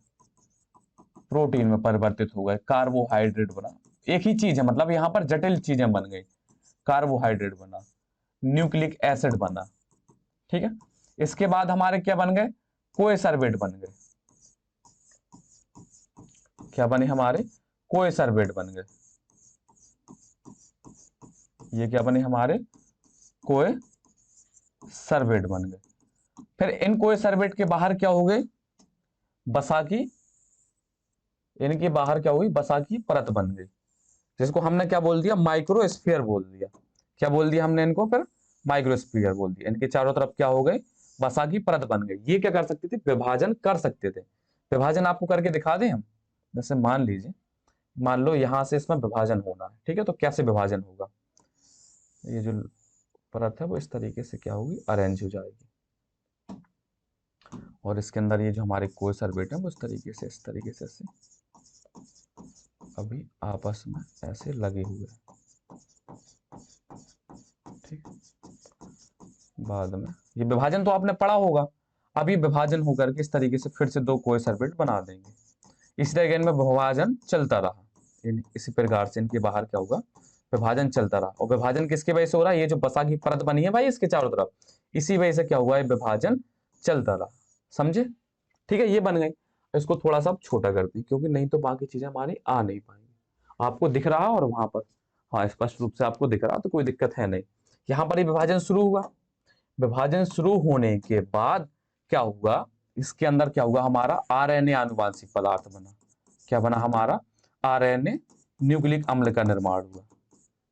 प्रोटीन में परिवर्तित हो गए, कार्बोहाइड्रेट बना। एक ही चीज है, मतलब यहां पर जटिल चीजें बन गई, कार्बोहाइड्रेट बना, न्यूक्लिक एसिड बना, ठीक है। इसके बाद हमारे क्या बन गए, कोएसरबेट बन गए, क्या बने हमारे, कोएसरबेट बन गए। ये क्या बने हमारे, कोएसरबेट बन गए। फिर इन कोएसरबेट के बाहर क्या हो गए, वसा की, इनके बाहर क्या हुई, वसा की परत बन गई, जिसको हमने क्या बोल दिया, माइक्रोस्फीयर बोल दिया। क्या बोल दिया हमने इनको, फिर माइक्रोस्फीयर बोल दिया। इनके चारों तरफ क्या हो गए, वसा की परत बन गई। ये क्या कर सकते थे, विभाजन कर सकते थे। विभाजन आपको करके दिखा दें हम, जैसे मान लीजिए, मान लो यहां से इसमें विभाजन होना है, ठीक है। तो कैसे विभाजन होगा, ये जो परत है वो इस तरीके से क्या होगी, अरेंज हो जाएगी, और इसके अंदर ये जो हमारे कोएसरबेट है वो इस तरीके से, इस तरीके से ऐसे अभी आपस में ऐसे लगे हुए हैं, ठीक। बाद में ये विभाजन तो आपने पढ़ा होगा। अब ये विभाजन होकर के इस तरीके से फिर से दो कोएसरबेट बना देंगे। इस तरह इनमें विभाजन चलता रहा, इसी प्रकार से इनके बाहर क्या होगा, विभाजन चलता रहा। और विभाजन किसकी वजह से हो रहा है, ये जो वसा की परत बनी है भाई इसके चारों तरफ, इसी वजह से क्या हुआ है, विभाजन चलता रहा, समझे, ठीक है। ये बन गई। इसको थोड़ा सा छोटा कर दी, क्योंकि नहीं तो बाकी चीजें हमारी आ नहीं पाएंगी। आपको दिख रहा और वहां पर, हाँ स्पष्ट रूप से आपको दिख रहा, तो कोई दिक्कत है नहीं। यहां पर ही विभाजन शुरू हुआ। विभाजन शुरू होने के बाद क्या हुआ, इसके अंदर क्या हुआ, हमारा आरएनए आनुवांशिक पदार्थ बना। क्या बना हमारा, आरएनए न्यूक्लिक अम्ल का निर्माण हुआ,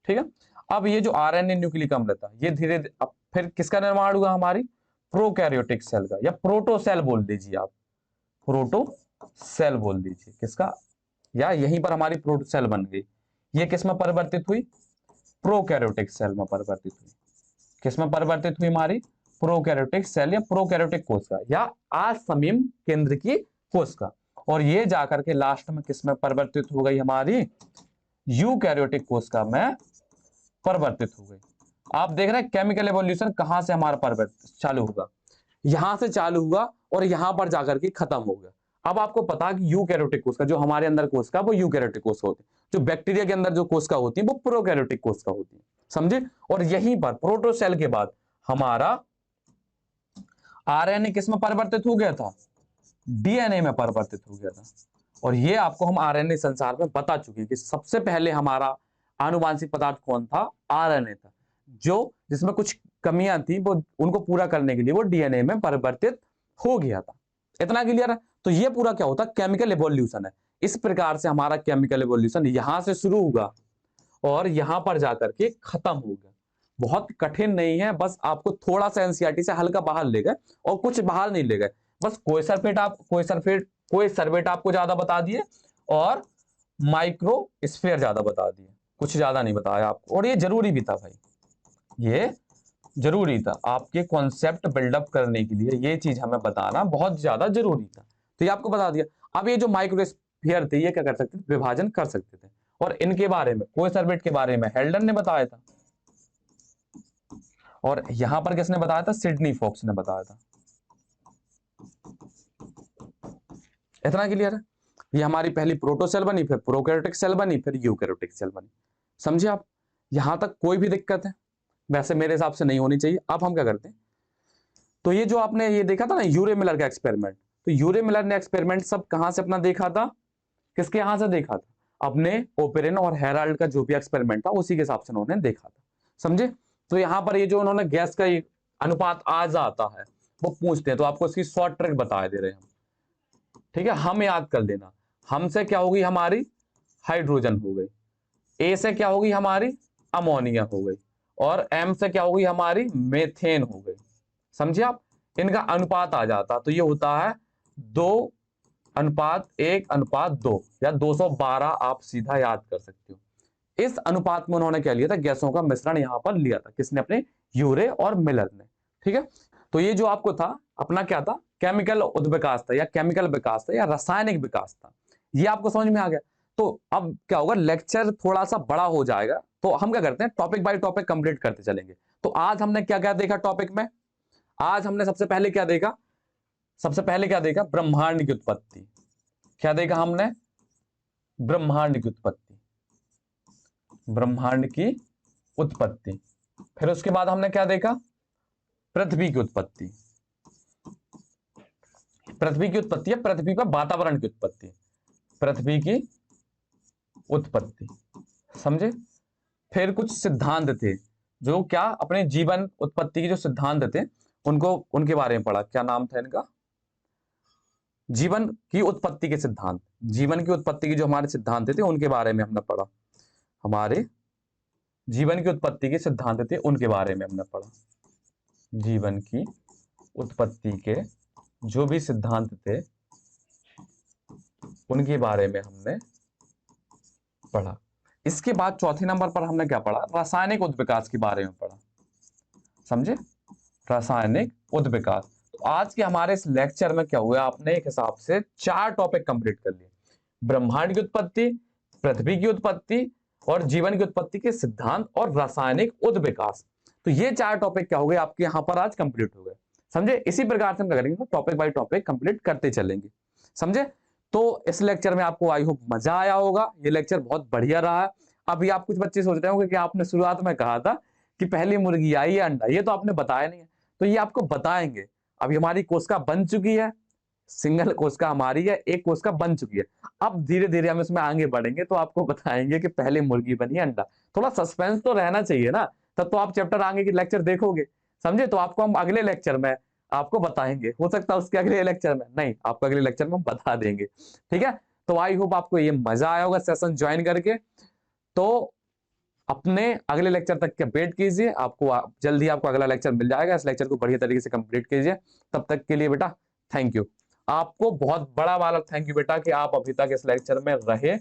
ठीक है। अब ये जो आरएनए न्यूक्लिक अम्ल था, ये धीरे अब फिर किसका निर्माण हुआ, हमारी प्रोकैरियोटिक सेल का, या प्रोटोसेल बोल दीजिए आप, प्रोटोसेल बोल दीजिए किसका, या यहीं पर हमारी प्रोटोसेल बन गई। ये किसमें परिवर्तित हुई, प्रोकैरियोटिक सेल में परिवर्तित हुई। किसमें परिवर्तित हुई, हमारी प्रोकैरियोटिक सेल या प्रोकैरियोटिक कोशिका, या असमीम केंद्र की कोशिका। और ये जाकर के लास्ट में किसमें परिवर्तित हो गई, हमारी यूकैरियोटिक कोशिका में परिवर्तित हो गई। आप देख रहे हैं केमिकल एवोल्यूशन कहां से हमारा परिवर्तन चालू होगा, यहां से चालू हुआ और यहां पर जाकर के खत्म हो गया। अब आपको पता कि यूकैरियोटिक कोशिका, जो हमारे अंदर कोशिका, वो यूकैरियोटिक कोशिका होती है। जो बैक्टीरिया के अंदर जो कोशिका होती है वो प्रोकैरियोटिक कोशिका होती है, समझे। और यहीं पर प्रोटोसेल के बाद हमारा आरएनए किसमें परिवर्तित हो गया था, डीएनए में परिवर्तित हो गया था। और ये आपको हम आरएनए संसार में बता चुके हैं कि सबसे पहले हमारा आनुवांशिक पदार्थ कौन था, आरएनए था, जो जिसमें कुछ कमियां थी वो उनको पूरा करने के लिए वो डीएनए में परिवर्तित हो गया था। इतना क्लियर है। तो ये पूरा क्या होता है, केमिकल एवोल्यूशन है। इस प्रकार से हमारा केमिकल एवोल्यूशन यहां से शुरू हुआ और यहां पर जाकर के खत्म हो गया। बहुत कठिन नहीं है, बस आपको थोड़ा सा एनसीईआरटी से हल्का बाहर ले गए और कुछ बाहर नहीं ले गए, बस कोई सरफेट आपको ज्यादा बता दिए और माइक्रो स्फीयर ज्यादा बता दिए, कुछ ज्यादा नहीं बताया आपको। और ये जरूरी भी था भाई, ये जरूरी था आपके कॉन्सेप्ट बिल्डअप करने के लिए, ये चीज हमें बताना बहुत ज्यादा जरूरी था, तो ये आपको बता दिया। अब ये जो माइक्रो स्फीयर थे ये क्या कर सकते थे, विभाजन कर सकते थे, और इनके बारे में कोएसरफेट के बारे में हेल्डन ने बताया था, और यहां पर किसने बताया था, सिडनी फॉक्स ने बताया था। इतना क्लियर है। ये हमारी पहली प्रोटोसेल बनी, फिर प्रोकैरियोटिक सेल बनी, फिर यूकैरियोटिक सेल बनी। समझे आप? यहां तक कोई भी दिक्कत है? वैसे मेरे हिसाब से नहीं होनी चाहिए। अब हम क्या करते हैं, तो ये जो आपने ये देखा था ना यूरे मिलर का एक्सपेरिमेंट, तो यूरे मिलर ने एक्सपेरिमेंट सब कहां से अपना देखा था, किसके यहां से देखा था, अपने ओपेरिन और हेराल्ड का जो भी एक्सपेरिमेंट था उसी के हिसाब से उन्होंने देखा था। समझे? तो यहां पर ये जो उन्होंने गैस का अनुपात आज आता है वो पूछते हैं, तो आपको इसकी शॉर्ट ट्रिक बता दे रहे हैं हम। ठीक है, हम याद कर लेना, हम से क्या होगी हमारी हाइड्रोजन हो गई, ए से क्या होगी हमारी अमोनिया हो गई, और एम से क्या होगी हमारी मेथेन हो गई। समझे आप? इनका अनुपात आ जाता, तो ये होता है 2:1:2 या 212, आप सीधा याद कर सकते हो। इस अनुपात में उन्होंने क्या लिया था, गैसों का मिश्रण यहां पर लिया था, किसने, अपने यूरे और मिलर ने। ठीक है, तो ये जो आपको था अपना क्या था, केमिकल उद्विकास था या केमिकल विकास था या रासायनिक विकास था, ये आपको समझ में आ गया। तो अब क्या होगा, लेक्चर थोड़ा सा बड़ा हो जाएगा, तो हम क्या करते हैं, टॉपिक बाय टॉपिक कंप्लीट करते चलेंगे। तो आज हमने क्या क्या देखा टॉपिक में, आज हमने सबसे पहले क्या देखा, ब्रह्मांड की उत्पत्ति। क्या देखा हमने, ब्रह्मांड की उत्पत्ति, ब्रह्मांड की उत्पत्ति। फिर उसके बाद हमने क्या देखा, पृथ्वी की उत्पत्ति, पृथ्वी की उत्पत्ति है, पृथ्वी पर वातावरण की उत्पत्ति, पृथ्वी की उत्पत्ति। समझे? फिर कुछ सिद्धांत थे जो क्या अपने जीवन उत्पत्ति के जो सिद्धांत थे उनको, उनके बारे में पढ़ा। क्या नाम था इनका, जीवन की उत्पत्ति के सिद्धांत, जीवन की उत्पत्ति के जो हमारे सिद्धांत थे उनके बारे में हमने पढ़ा, हमारे जीवन की उत्पत्ति के सिद्धांत थे उनके बारे में हमने पढ़ा, जीवन की उत्पत्ति के जो भी सिद्धांत थे उनके बारे में हमने पढ़ा। इसके बाद चौथे नंबर पर हमने क्या पढ़ा, रासायनिक उद्विकास के बारे में पढ़ा। समझे? रासायनिक उद्विकास। तो आज के हमारे इस लेक्चर में क्या हुआ, आपने एक हिसाब से 4 टॉपिक कंप्लीट कर लिए, ब्रह्मांड की उत्पत्ति, पृथ्वी की उत्पत्ति और जीवन की उत्पत्ति के सिद्धांत और रासायनिक उद्विकास। तो ये 4 टॉपिक क्या हो गए आपके यहाँ पर आज कंप्लीट हो गए। समझे? इसी प्रकार से हम क्या करेंगे, टॉपिक बाय टॉपिक कंप्लीट करते चलेंगे। समझे? तो इस लेक्चर में आपको आई होप मजा आया होगा, ये लेक्चर बहुत बढ़िया रहा है। अभी आप कुछ बच्चे सोच रहे होंगे कि आपने शुरुआत में कहा था कि पहली मुर्गी आई या अंडा, ये तो आपने बताया नहीं है, तो ये आपको बताएंगे। अभी हमारी कोशिका बन चुकी है, सिंगल कोशिका हमारी है, एक कोशिका बन चुकी है। अब धीरे धीरे हम इसमें आगे बढ़ेंगे तो आपको बताएंगे कि पहले मुर्गी बनी अंडा। थोड़ा सस्पेंस तो रहना चाहिए ना, तब तो आप चैप्टर आगे की लेक्चर देखोगे। समझे? तो आपको हम अगले लेक्चर में आपको बताएंगे, हो सकता है उसके अगले लेक्चर में नहीं, आपको अगले लेक्चर में हम बता देंगे। ठीक है, तो आई होप आपको ये मजा आया होगा सेशन ज्वाइन करके। तो अपने अगले लेक्चर तक के वेट कीजिए, आपको जल्दी आपको अगला लेक्चर मिल जाएगा। इस लेक्चर को बढ़िया तरीके से कंप्लीट कीजिए। तब तक के लिए बेटा थैंक यू, आपको बहुत बड़ा वाला थैंक यू बेटा कि आप अभी तक इस लेक्चर में रहे।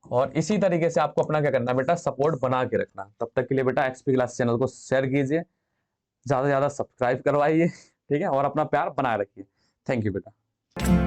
और इसी तरीके से आपको अपना क्या करना बेटा, सपोर्ट बना के रखना। तब तक के लिए बेटा एक्सपी क्लास चैनल को शेयर कीजिए, ज्यादा से ज्यादा सब्सक्राइब करवाइए, ठीक है, और अपना प्यार बनाए रखिए। थैंक यू बेटा।